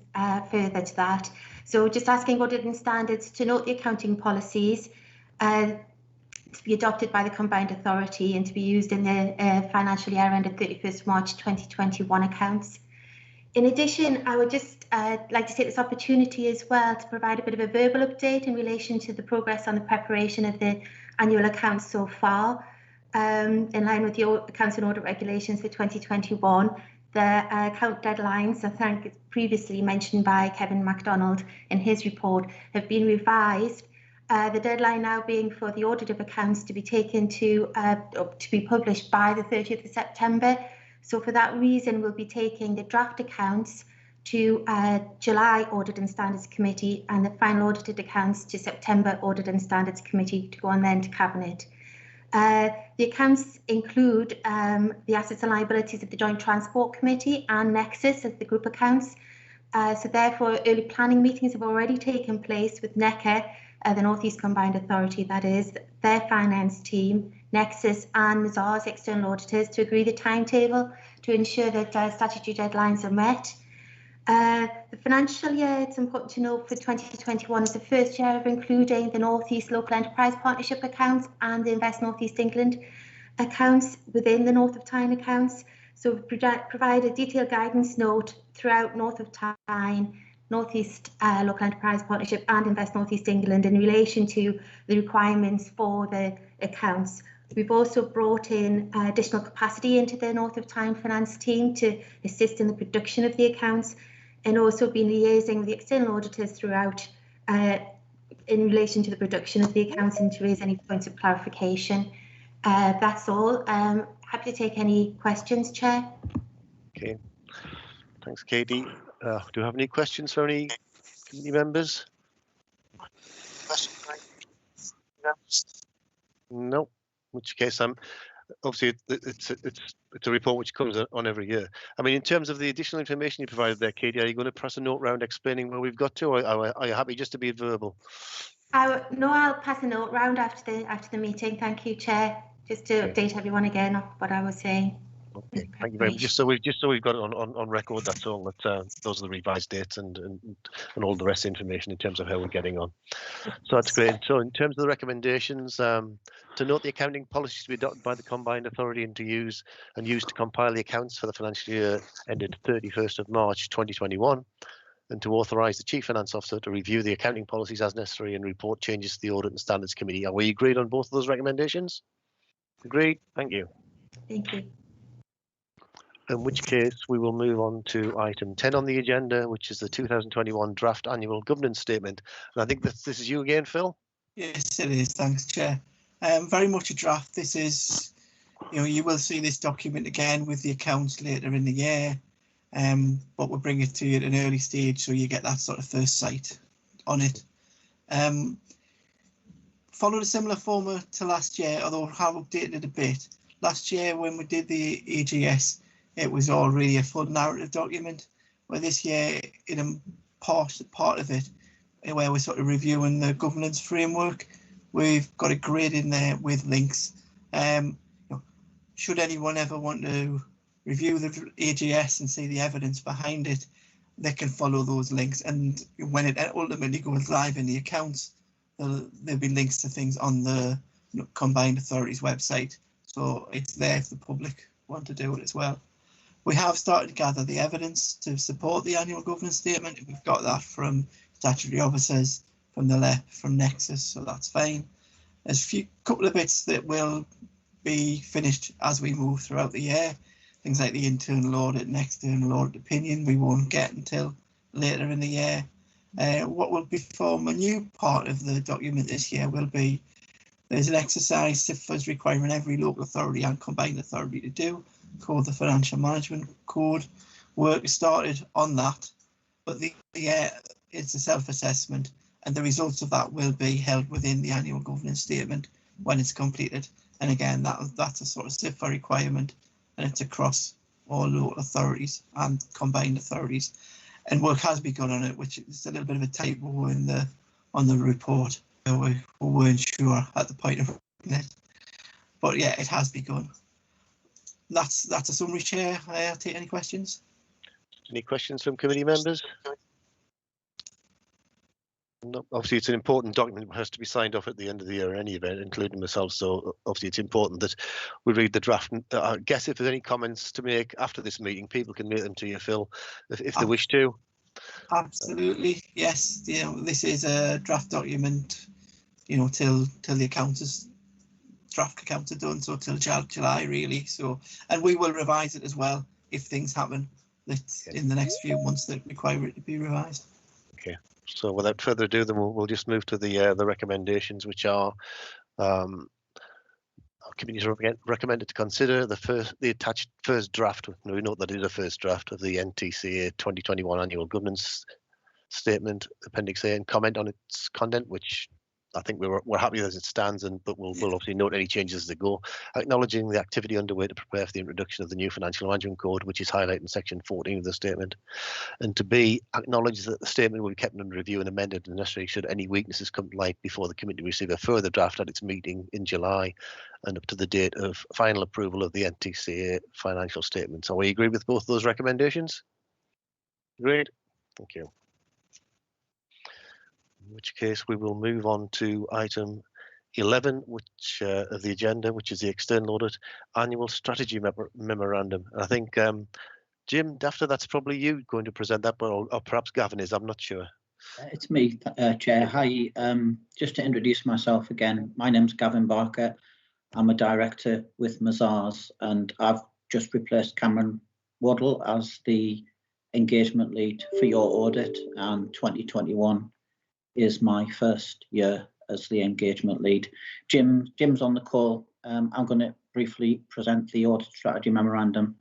further to that. So just asking auditing standards to note the accounting policies to be adopted by the Combined Authority and to be used in the financial year ended 31st March 2021 accounts. In addition, I would just like to take this opportunity as well to provide a bit of a verbal update in relation to the progress on the preparation of the annual accounts so far. In line with the Accounts and Audit Regulations for 2021, the account deadlines, I think previously mentioned by Kevin MacDonald in his report, have been revised. The deadline now being for the audit of accounts to be taken to be published by the 30th of September. So for that reason, we'll be taking the draft accounts to July Audit and Standards Committee and the final audited accounts to September Audit and Standards Committee to go on then to Cabinet. The accounts include the assets and liabilities of the Joint Transport Committee and Nexus as the group accounts. So therefore, early planning meetings have already taken place with NECA, the North East Combined Authority, that is, their finance team, Nexus and Mazars external auditors, to agree the timetable to ensure that statutory deadlines are met. The financial year, it's important to note, for 2021 is the first year of including the North East Local Enterprise Partnership accounts and the Invest North East England accounts within the North of Tyne accounts. So we provide a detailed guidance note throughout North of Tyne, North East Local Enterprise Partnership and Invest North East England in relation to the requirements for the accounts. We've also brought in additional capacity into the North of Tyne finance team to assist in the production of the accounts, and also been liaising with the external auditors throughout in relation to the production of the accounts and to raise any points of clarification. That's all. Happy to take any questions, Chair. Okay, thanks, Katie. Do you have any questions for any committee members? No. In which case, obviously it's a report which comes on every year. I mean, in terms of the additional information you provided there, Katie, are you going to pass a note round explaining where we've got to, or are you happy just to be verbal? No, I'll pass a note round after the meeting. Thank you, Chair. Just to update everyone again on what I was saying. Okay, thank you very much. Just so we've got it on record. That's all. That those are the revised dates and all the rest of the information in terms of how we're getting on. So that's great. So in terms of the recommendations, to note the accounting policies to be adopted by the combined authority and used to compile the accounts for the financial year ended 31st of March 2021, and to authorise the Chief Finance Officer to review the accounting policies as necessary and report changes to the Audit and Standards Committee. Are we agreed on both of those recommendations? Agreed. Thank you. Thank you. In which case, we will move on to item 10 on the agenda, which is the 2021 draft annual governance statement. And I think this is you again, Phil. Yes, it is. Thanks, Chair. Very much a draft. This is, you will see this document again with the accounts later in the year, but we'll bring it to you at an early stage so you get that sort of first sight on it. Followed a similar format to last year, although have updated it a bit. Last year, when we did the AGS, it was all really a full narrative document, where this year, in a part of it, where we're sort of reviewing the governance framework, we've got a grid in there with links. Should anyone ever want to review the AGS and see the evidence behind it, they can follow those links. And when it ultimately goes live in the accounts, there'll be links to things on the Combined Authorities website. So it's there if the public want to do it as well. We have started to gather the evidence to support the annual governance statement. We've got that from statutory officers, from the LEP, from Nexus, so that's fine. There's a couple of bits that will be finished as we move throughout the year. Things like the internal audit and external audit opinion we won't get until later in the year. What will become a new part of the document this year will be there's an exercise CIFA's requiring every local authority and combined authority to do, called the Financial Management Code. Work has started on that, but it's a self-assessment, and the results of that will be held within the annual governance statement when it's completed. And again, that's a sort of CIFA requirement, and it's across all local authorities and combined authorities. And work has begun on it, which is a little bit of a typo on the report. We weren't sure at the point of it, but yeah, it has begun. That's a summary, Chair. I'll take any questions. Any questions from committee members? No, obviously, it's an important document that has to be signed off at the end of the year in any event, including myself. So obviously, it's important that we read the draft. And I guess if there's any comments to make after this meeting, people can make them to you, Phil, if they wish to. Absolutely, yes. This is a draft document, till the draft accounts are done, so till July really. So, and we will revise it as well if things happen in the next few months that require it to be revised. Okay. So without further ado, then we'll just move to the recommendations, which are our committees recommended to consider the attached first draft. We note that it is a first draft of the NTCA 2021 annual governance statement, Appendix A, and comment on its content, which I think we're happy as it stands, but we'll obviously note any changes as they go. Acknowledging the activity underway to prepare for the introduction of the new Financial Management Code, which is highlighted in section 14 of the statement. And to B, acknowledge that the statement will be kept under review and amended and necessary should any weaknesses come to light before the committee receive a further draft at its meeting in July and up to the date of final approval of the NTCA financial statements. Are we agree with both those recommendations? Great, thank you. In which case we will move on to item 11, which of the agenda, which is the external audit annual strategy memorandum. And I think Jim, after that's probably you going to present that, or perhaps Gavin is. I'm not sure. It's me, Chair. Hi. Just to introduce myself again, my name's Gavin Barker. I'm a director with Mazars, and I've just replaced Cameron Waddle as the engagement lead for your audit, and 2021 is my first year as the engagement lead. Jim's on the call. I'm going to briefly present the audit strategy memorandum.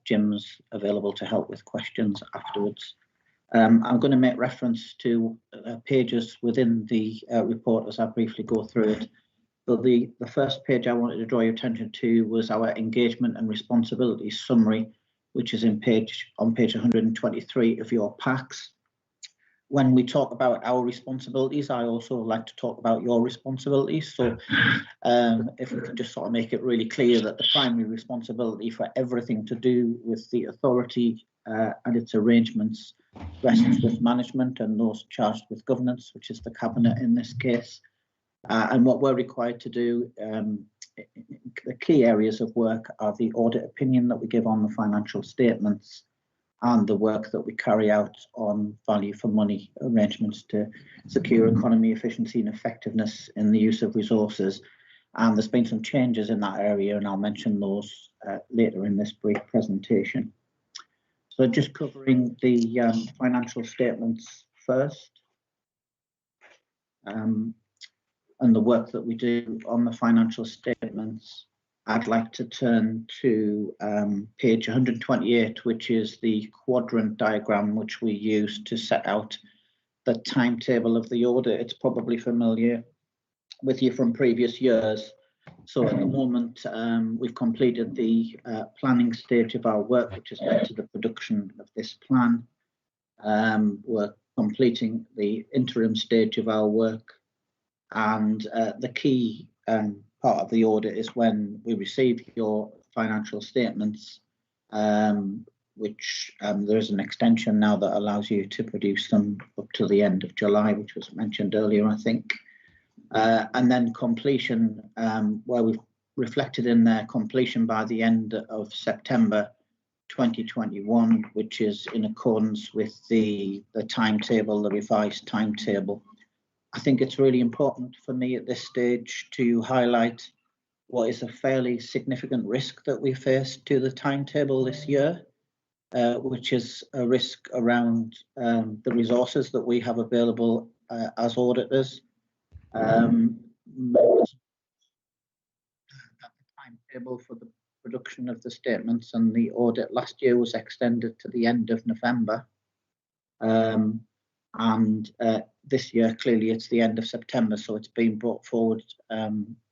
Jim's available to help with questions afterwards. I'm going to make reference to pages within the report as I briefly go through it. So the first page I wanted to draw your attention to was our engagement and responsibility summary, which is on page 123 of your packs. When we talk about our responsibilities, I also like to talk about your responsibilities. So if we can just sort of make it really clear that the primary responsibility for everything to do with the authority and its arrangements rests with management and those charged with governance, which is the Cabinet in this case. And what we're required to do, the key areas of work are the audit opinion that we give on the financial statements and the work that we carry out on value for money arrangements to secure economy, efficiency and effectiveness in the use of resources. And there's been some changes in that area, and I'll mention those later in this brief presentation. So just covering the financial statements first, and the work that we do on the financial statements, I'd like to turn to page 128, which is the quadrant diagram which we use to set out the timetable of the audit. It's probably familiar with you from previous years. So at the moment, we've completed the planning stage of our work, which has led to the production of this plan. We're completing the interim stage of our work, and the key part of the audit is when we receive your financial statements, which there is an extension now that allows you to produce them up to the end of July, which was mentioned earlier, I think. And then completion, where we've reflected in there completion by the end of September 2021, which is in accordance with the timetable, the revised timetable. I think it's really important for me at this stage to highlight what is a fairly significant risk that we face to the timetable this year, which is a risk around the resources that we have available as auditors. The timetable for the production of the statements and the audit last year was extended to the end of November. And this year, clearly, it's the end of September, so it's been brought forward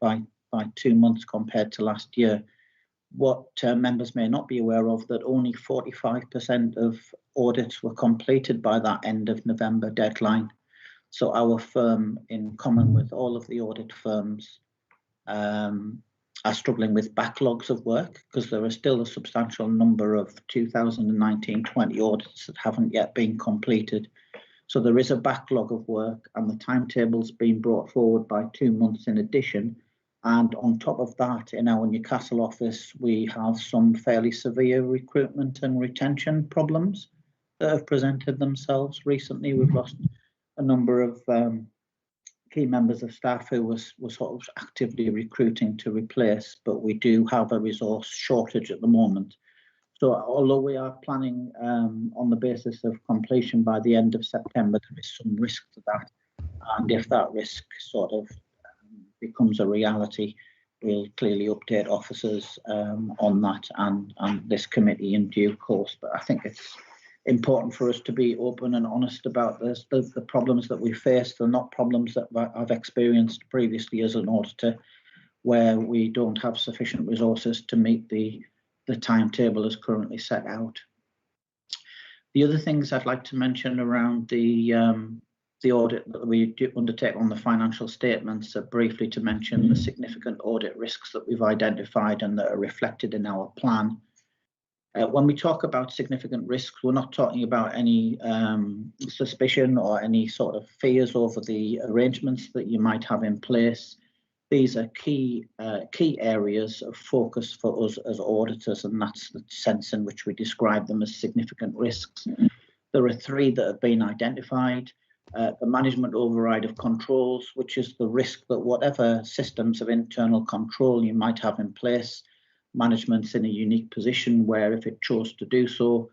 by 2 months compared to last year. What members may not be aware of, that only 45% of audits were completed by that end of November deadline. So our firm, in common with all of the audit firms, are struggling with backlogs of work, because there are still a substantial number of 2019-20 audits that haven't yet been completed. So there is a backlog of work, and the timetable's been brought forward by 2 months in addition. And on top of that, in our Newcastle office, we have some fairly severe recruitment and retention problems that have presented themselves recently. We've lost a number of key members of staff who was sort of actively recruiting to replace, but we do have a resource shortage at the moment. So although we are planning on the basis of completion by the end of September, there is some risk to that. And if that risk sort of becomes a reality, we'll clearly update officers on that and this committee in due course. But I think it's important for us to be open and honest about this. The problems that we face, they're not problems that I've experienced previously as an auditor, where we don't have sufficient resources to meet the timetable as currently set out. The other things I'd like to mention around the audit that we do undertake on the financial statements are briefly to mention the significant audit risks that we've identified and that are reflected in our plan. When we talk about significant risks, we're not talking about any suspicion or any sort of fears over the arrangements that you might have in place. These are key areas of focus for us as auditors, and that's the sense in which we describe them as significant risks. There are 3 that have been identified. The management override of controls, which is the risk that whatever systems of internal control you might have in place, management's in a unique position where if it chose to do so,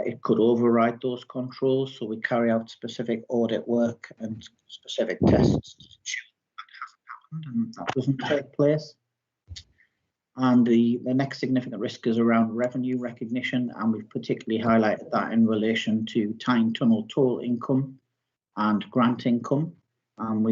it could override those controls. So we carry out specific audit work and specific tests to ensure that hasn't happened and that doesn't take place. And the next significant risk is around revenue recognition, and we've particularly highlighted that in relation to Tyne Tunnel toll income and grant income, and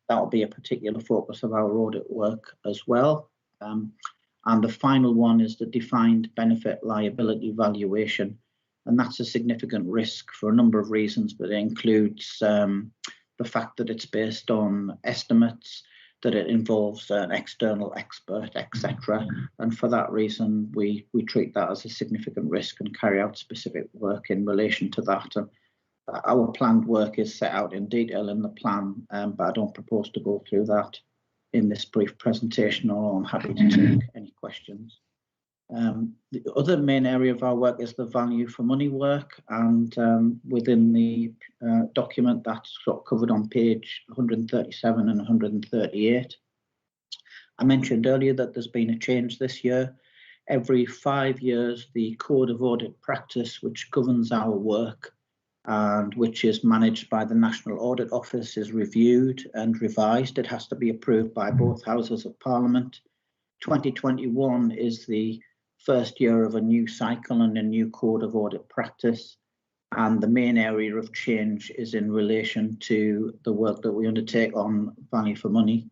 that'll be a particular focus of our audit work as well. And the final one is the defined benefit liability valuation, and that's a significant risk for a number of reasons, but it includes the fact that it's based on estimates, that it involves an external expert, etc. And for that reason, we treat that as a significant risk and carry out specific work in relation to that. And our planned work is set out in detail in the plan, but I don't propose to go through that in this brief presentation, or I'm happy to take any questions. The other main area of our work is the value for money work, and within the document that's sort of covered on page 137 and 138. I mentioned earlier that there's been a change this year. Every 5 years, the Code of Audit Practice, which governs our work and which is managed by the National Audit Office, is reviewed and revised. It has to be approved by both Houses of Parliament. 2021 is the first year of a new cycle and a new Code of Audit Practice, and the main area of change is in relation to the work that we undertake on value for money.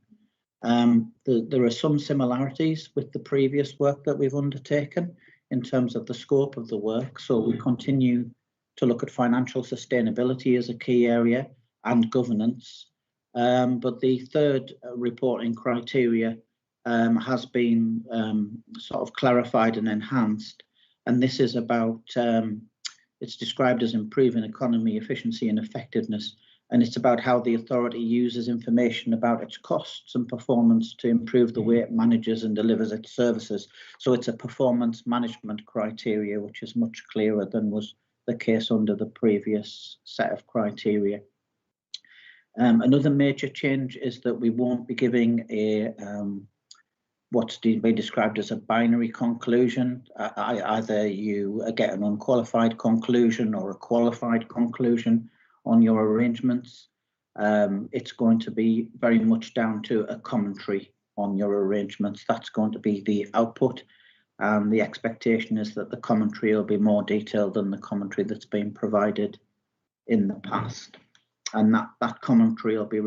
There are some similarities with the previous work that we've undertaken in terms of the scope of the work, so we continue to look at financial sustainability as a key area and governance, but the third reporting criteria has been sort of clarified and enhanced, and this is about, it's described as improving economy, efficiency and effectiveness, and it's about how the authority uses information about its costs and performance to improve the way it manages and delivers its services. So it's a performance management criteria, which is much clearer than was the case under the previous set of criteria. Another major change is that we won't be giving a what's been described as a binary conclusion. Either you get an unqualified conclusion or a qualified conclusion on your arrangements. It's going to be very much down to a commentary on your arrangements. That's going to be the output. And the expectation is that the commentary will be more detailed than the commentary that's been provided in the past. And that commentary will be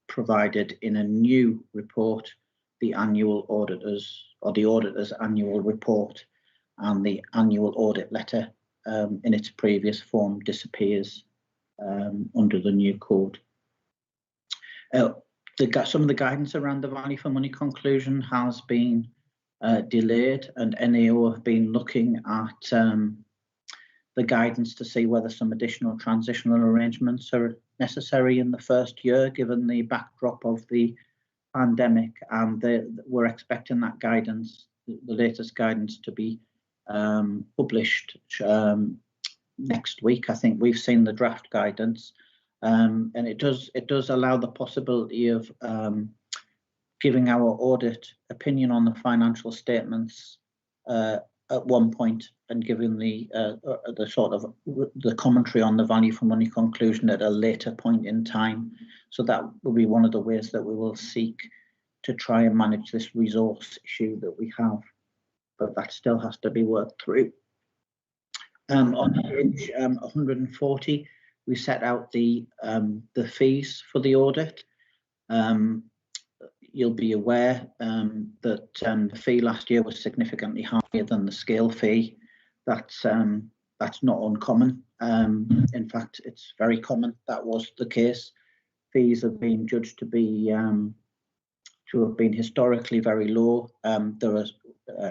provided in a new report, the annual auditors, or the auditor's annual report, and the annual audit letter in its previous form disappears under the new code. Some of the guidance around the value for money conclusion has been delayed, and NAO have been looking at the guidance to see whether some additional transitional arrangements are necessary in the first year, given the backdrop of the pandemic, and we're expecting that guidance, the latest guidance, to be published next week. I think we've seen the draft guidance, and it does allow the possibility of giving our audit opinion on the financial statements at one point, and giving the sort of the commentary on the value for money conclusion at a later point in time. So that will be one of the ways that we will seek to try and manage this resource issue that we have, but that still has to be worked through. On page 140, we set out the fees for the audit. You'll be aware that the fee last year was significantly higher than the scale fee. That's not uncommon. In fact, it's very common that was the case. Fees have been judged to have been historically very low. There are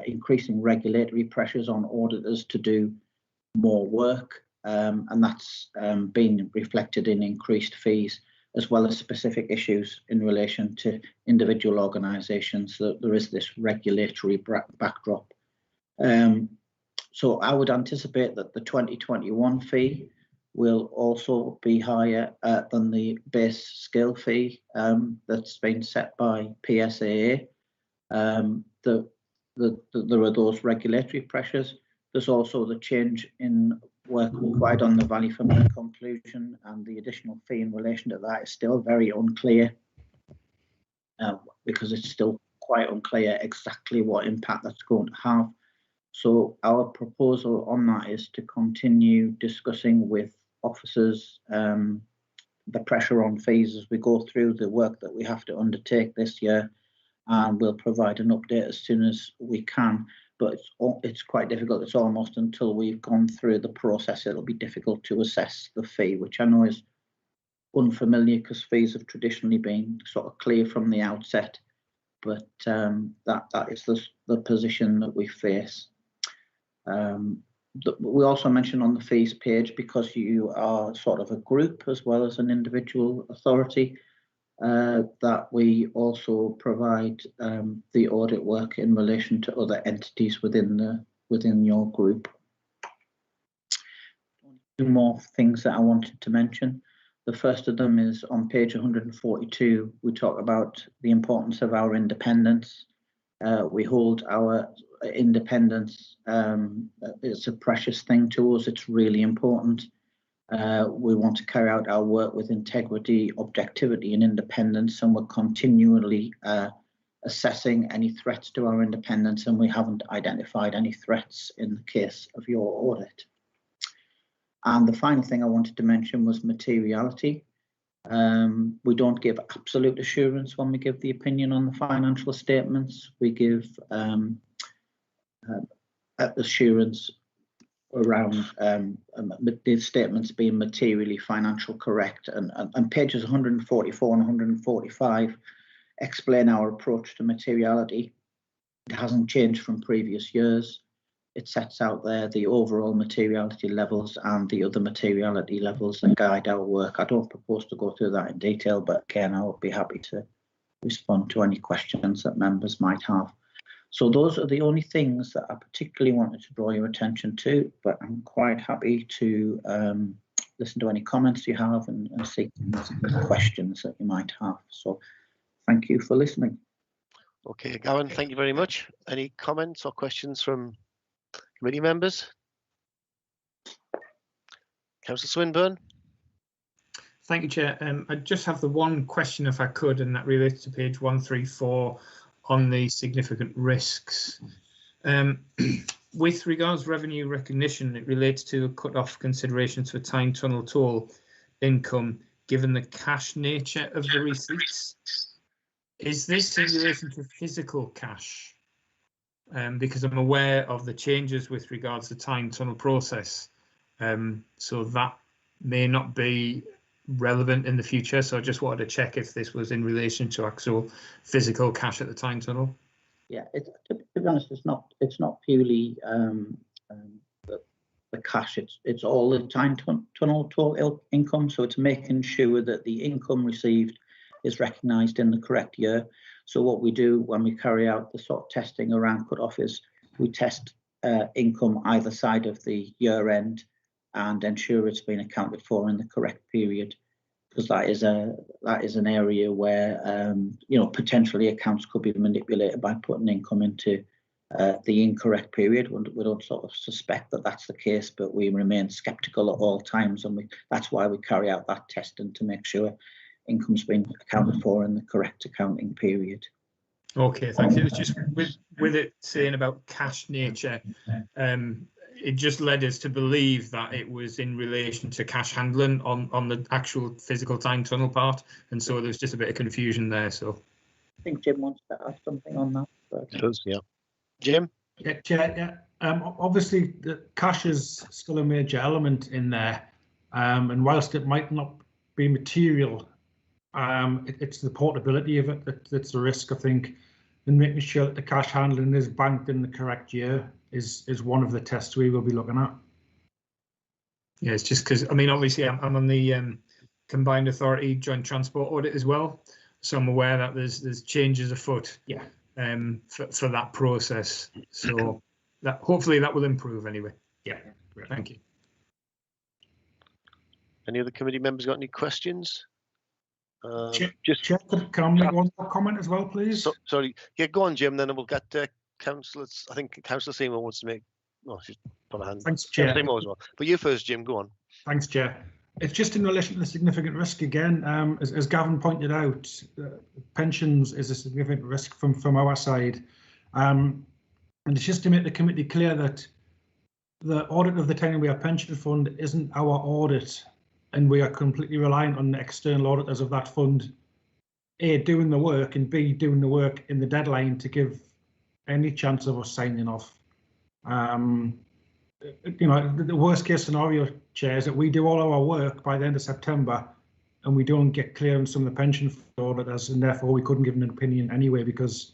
increasing regulatory pressures on auditors to do more work, and that's been reflected in increased fees, as well as specific issues in relation to individual organisations. There is this regulatory backdrop. So I would anticipate that the 2021 fee will also be higher than the base scale fee that's been set by PSAA. There are those regulatory pressures. There's also the change in work required on the value for money conclusion, and the additional fee in relation to that is still very unclear because it's still quite unclear exactly what impact that's going to have. So our proposal on that is to continue discussing with officers the pressure on fees as we go through the work that we have to undertake this year, and we'll provide an update as soon as we can. But it's quite difficult. It's almost until we've gone through the process, it'll be difficult to assess the fee, which I know is unfamiliar because fees have traditionally been sort of clear from the outset. But that is the position that we face. We also mentioned on the fees page, because you are sort of a group as well as an individual authority, that we also provide the audit work in relation to other entities within your group. Two more things that I wanted to mention. The first of them is on page 142. We talk about the importance of our independence. We hold our independence. It's a precious thing to us. It's really important. We want to carry out our work with integrity, objectivity, and independence, and we're continually assessing any threats to our independence, and we haven't identified any threats in the case of your audit. And the final thing I wanted to mention was materiality. We don't give absolute assurance when we give the opinion on the financial statements. We give assurance around the statements being materially financial correct, and pages 144 and 145 explain our approach to materiality. It hasn't changed from previous years. It sets out there the overall materiality levels and the other materiality levels that guide our work. I don't propose to go through that in detail, but again, I would be happy to respond to any questions that members might have. So those are the only things that I particularly wanted to draw your attention to, but I'm quite happy to listen to any comments you have and see any questions that you might have. So thank you for listening. Okay, Gavin, thank you very much. Any comments or questions from committee members? Councillor Swinburne. Thank you, Chair. I just have the one question, if I could, and that relates to page 134 on the significant risks. With regards to revenue recognition, it relates to cut-off considerations for time tunnel toll income, given the cash nature of the receipts. Is this in relation to physical cash? Because I'm aware of the changes with regards to time tunnel process, so that may not be relevant in the future. So I just wanted to check if this was in relation to actual physical cash at the time tunnel. Yeah, to be honest, it's not purely the cash. It's all the time tunnel toll income. So it's making sure that the income received is recognised in the correct year. So what we do when we carry out the sort of testing around cut-off is we test income either side of the year end and ensure it's been accounted for in the correct period, because that is an area where potentially accounts could be manipulated by putting income into the incorrect period. We don't sort of suspect that that's the case, but we remain sceptical at all times, and that's why we carry out that testing to make sure income's been accounted for in the correct accounting period. Okay, thanks. It was just with it saying about cash nature, it just led us to believe that it was in relation to cash handling on the actual physical time tunnel part, and so there's just a bit of confusion there. So I think Jim wants to add something on that. Does, yeah. Jim? Yeah, Chair, yeah. Obviously, the cash is still a major element in there, and whilst it might not be material, it's the portability of it that's the risk, I think, and making sure that the cash handling is banked in the correct year is one of the tests we will be looking at. Yeah, it's just because, I mean, obviously I'm on the Combined Authority Joint Transport Audit as well, so I'm aware that there's changes afoot. Yeah. For that process, so that hopefully that will improve anyway. Yeah. Thank you. Any other committee members got any questions? Chair, can I make one more comment as well, please? Sorry, yeah, go on, Jim. Then we'll get councillors. I think Councillor Seymour wants to make. Oh, she's put her hand. Thanks, Chair. Seymour as well. But you first, Jim. Go on. Thanks, Chair. It's just in relation to the significant risk again. As Gavin pointed out, pensions is a significant risk from our side. And it's just to make the committee clear that the audit of the Tenure Pension Fund isn't our audit, and we are completely reliant on the external auditors of that fund, A, doing the work, and B, doing the work in the deadline to give any chance of us signing off. You know, the worst case scenario, Chair, is that we do all our work by the end of September and we don't get clearance from the pension fund auditors, and therefore we couldn't give an opinion anyway because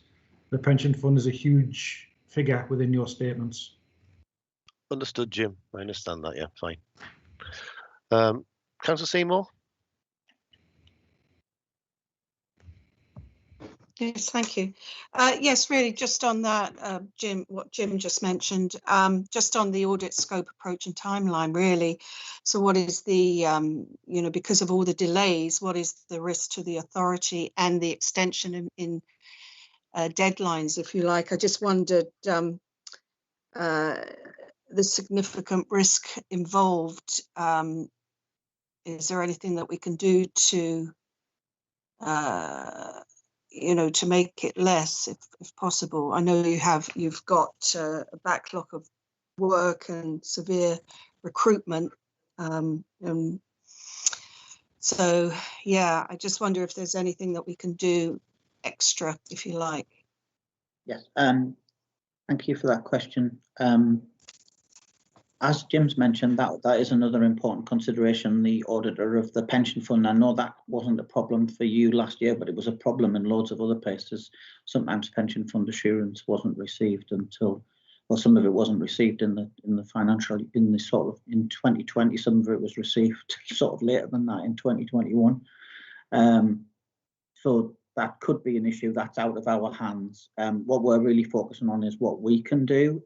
the pension fund is a huge figure within your statements. Understood, Jim. I understand that. Yeah, fine. Councillor Seymour? Yes, thank you. Yes, really, just on that, Jim, what Jim just mentioned, just on the audit scope, approach and timeline, really. So what is the, you know, because of all the delays, what is the risk to the authority and the extension in deadlines, if you like? I just wondered the significant risk involved. Is there anything that we can do to you know, to make it less, if possible? I know you've got a backlog of work and severe recruitment. So yeah, I just wonder if there's anything that we can do extra, if you like. Yes, thank you for that question. As Jim's mentioned, that is another important consideration, the auditor of the pension fund. I know that wasn't a problem for you last year, but it was a problem in loads of other places. Sometimes pension fund assurance wasn't received until, well, some of it wasn't received in the financial, in 2020, some of it was received sort of later than that in 2021. So that could be an issue that's out of our hands. What we're really focusing on is what we can do.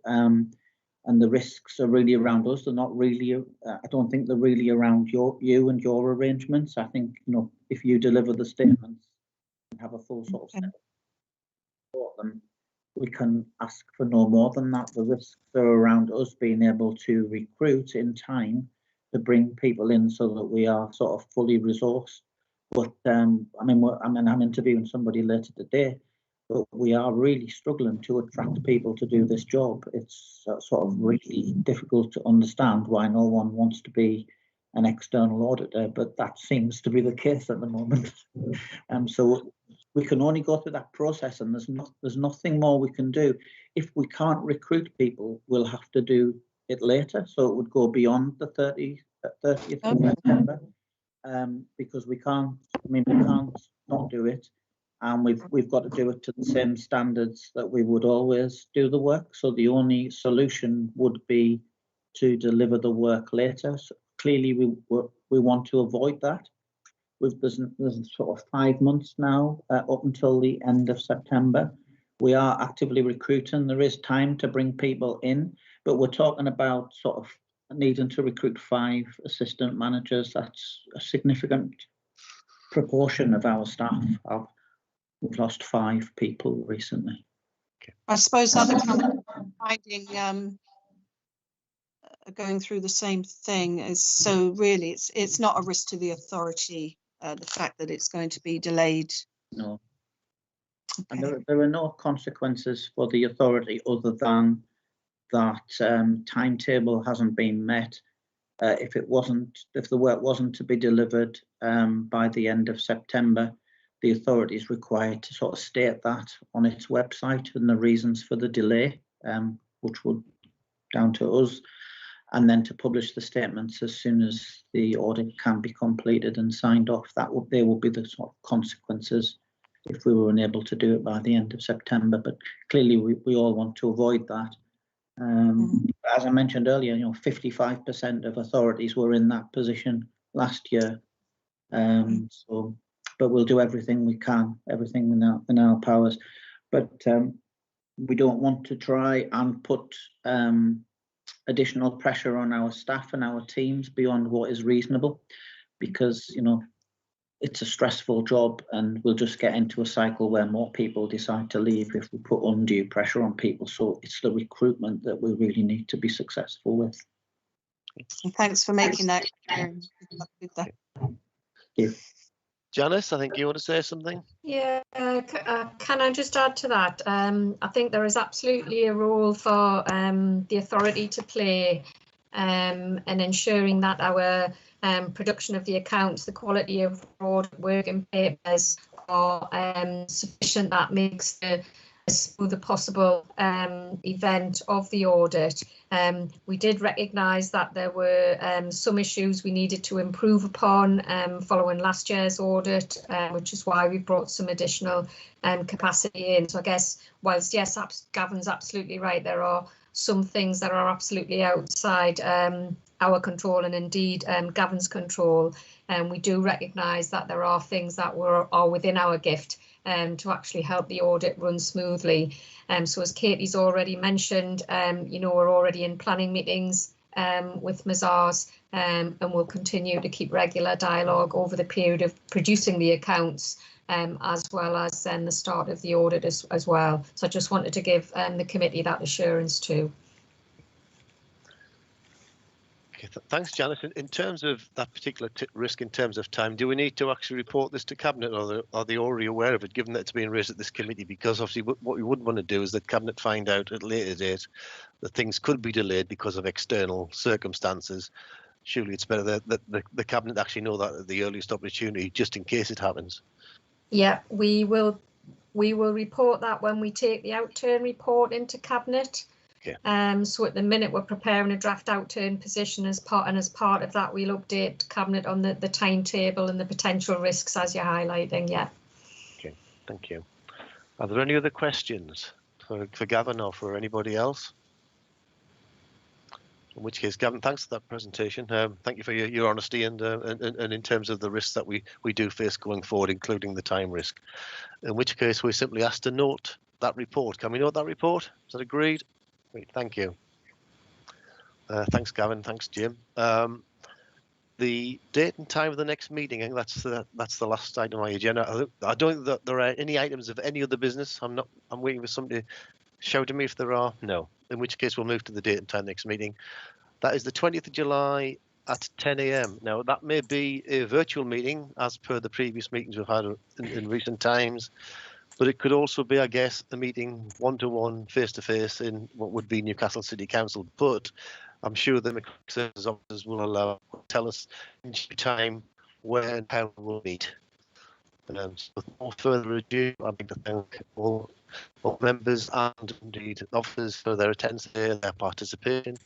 And the risks are really around us. They're not really, I don't think they're really around you and your arrangements. I think, you know, if you deliver the statements and have a full sort of set for them, we can ask for no more than that. The risks are around us being able to recruit in time to bring people in so that we are sort of fully resourced. But I mean, I'm interviewing somebody later today, but we are really struggling to attract people to do this job. It's sort of really difficult to understand why no one wants to be an external auditor, but that seems to be the case at the moment. So we can only go through that process, and there's nothing more we can do. If we can't recruit people, we'll have to do it later, so it would go beyond the 30th of September, because we can't. I mean, we can't not do it. And we've got to do it to the same standards that we would always do the work. So the only solution would be to deliver the work later. So clearly, we want to avoid that. There's sort of 5 months now up until the end of September. We are actively recruiting. There is time to bring people in, but we're talking about sort of needing to recruit 5 assistant managers. That's a significant proportion of our staff. We've lost 5 people recently. I suppose other companies are finding going through the same thing. As so really it's not a risk to the authority, the fact that it's going to be delayed. No. Okay. And there are no consequences for the authority other than that timetable hasn't been met. If the work wasn't to be delivered by the end of September, the authority is required to sort of state that on its website and the reasons for the delay, which would down to us, and then to publish the statements as soon as the audit can be completed and signed off. They will be the sort of consequences if we were unable to do it by the end of September. But clearly, we all want to avoid that. As I mentioned earlier, 55% of authorities were in that position last year. But we'll do everything we can, everything in our powers. But we don't want to try and put additional pressure on our staff and our teams beyond what is reasonable, because it's a stressful job, and we'll just get into a cycle where more people decide to leave if we put undue pressure on people. So it's the recruitment that we really need to be successful with. And thanks for making that clear. Janice, I think you want to say something? Yeah, can I just add to that? I think there is absolutely a role for the authority to play in ensuring that our production of the accounts, the quality of audit working papers are sufficient. That makes the as smooth as possible event of the audit. We did recognise that there were some issues we needed to improve upon following last year's audit, which is why we brought some additional capacity in. So I guess whilst yes, Gavin's absolutely right, there are some things that are absolutely outside our control and indeed Gavin's control, and we do recognise that there are things that are within our gift to actually help the audit run smoothly. So as Katie's already mentioned, you know, we're already in planning meetings with Mazars, and we'll continue to keep regular dialogue over the period of producing the accounts, as well as then the start of the audit as well. So I just wanted to give the committee that assurance too. Okay, thanks, Janice. In terms of that particular risk, in terms of time, do we need to actually report this to Cabinet, or are they already aware of it, given that it's being raised at this committee? Because obviously what we wouldn't want to do is that Cabinet find out at a later date that things could be delayed because of external circumstances. Surely it's better that the Cabinet actually know that at the earliest opportunity, just in case it happens. Yeah, we will report that when we take the outturn report into Cabinet. Okay. So at the minute we're preparing a draft outturn position as part of that we'll update Cabinet on the timetable and the potential risks as you're highlighting. Yeah. Okay, thank you. Are there any other questions for Gavin or for anybody else? In which case, Gavin, thanks for that presentation. Thank you for your honesty and in terms of the risks that we do face going forward, including the time risk. In which case, we're simply asked to note that report. Can we note that report? Is that agreed? Great, thank you. Thanks, Gavin. Thanks, Jim. The date and time of the next meeting, I think that's the last item on my agenda. I don't think that there are any items of any other business. I'm waiting for somebody to shout at me if there are. No. In which case, we'll move to the date and time next meeting. That is the 20th of July at 10 a.m. Now, that may be a virtual meeting, as per the previous meetings we've had in recent times. But it could also be, I guess, a meeting one-to-one, face-to-face in what would be Newcastle City Council. But I'm sure the services officers will tell us in due time where and how we'll meet. So with no further ado, I'd like to thank all members and indeed officers for their attendance here, their participation.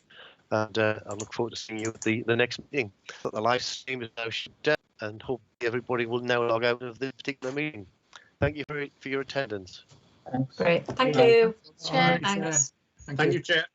And I look forward to seeing you at the next meeting. The live stream is now shut down, and hopefully everybody will now log out of this particular meeting. Thank you for your attendance. Great. Thank you. Chair. Thanks. Thank you, Chair.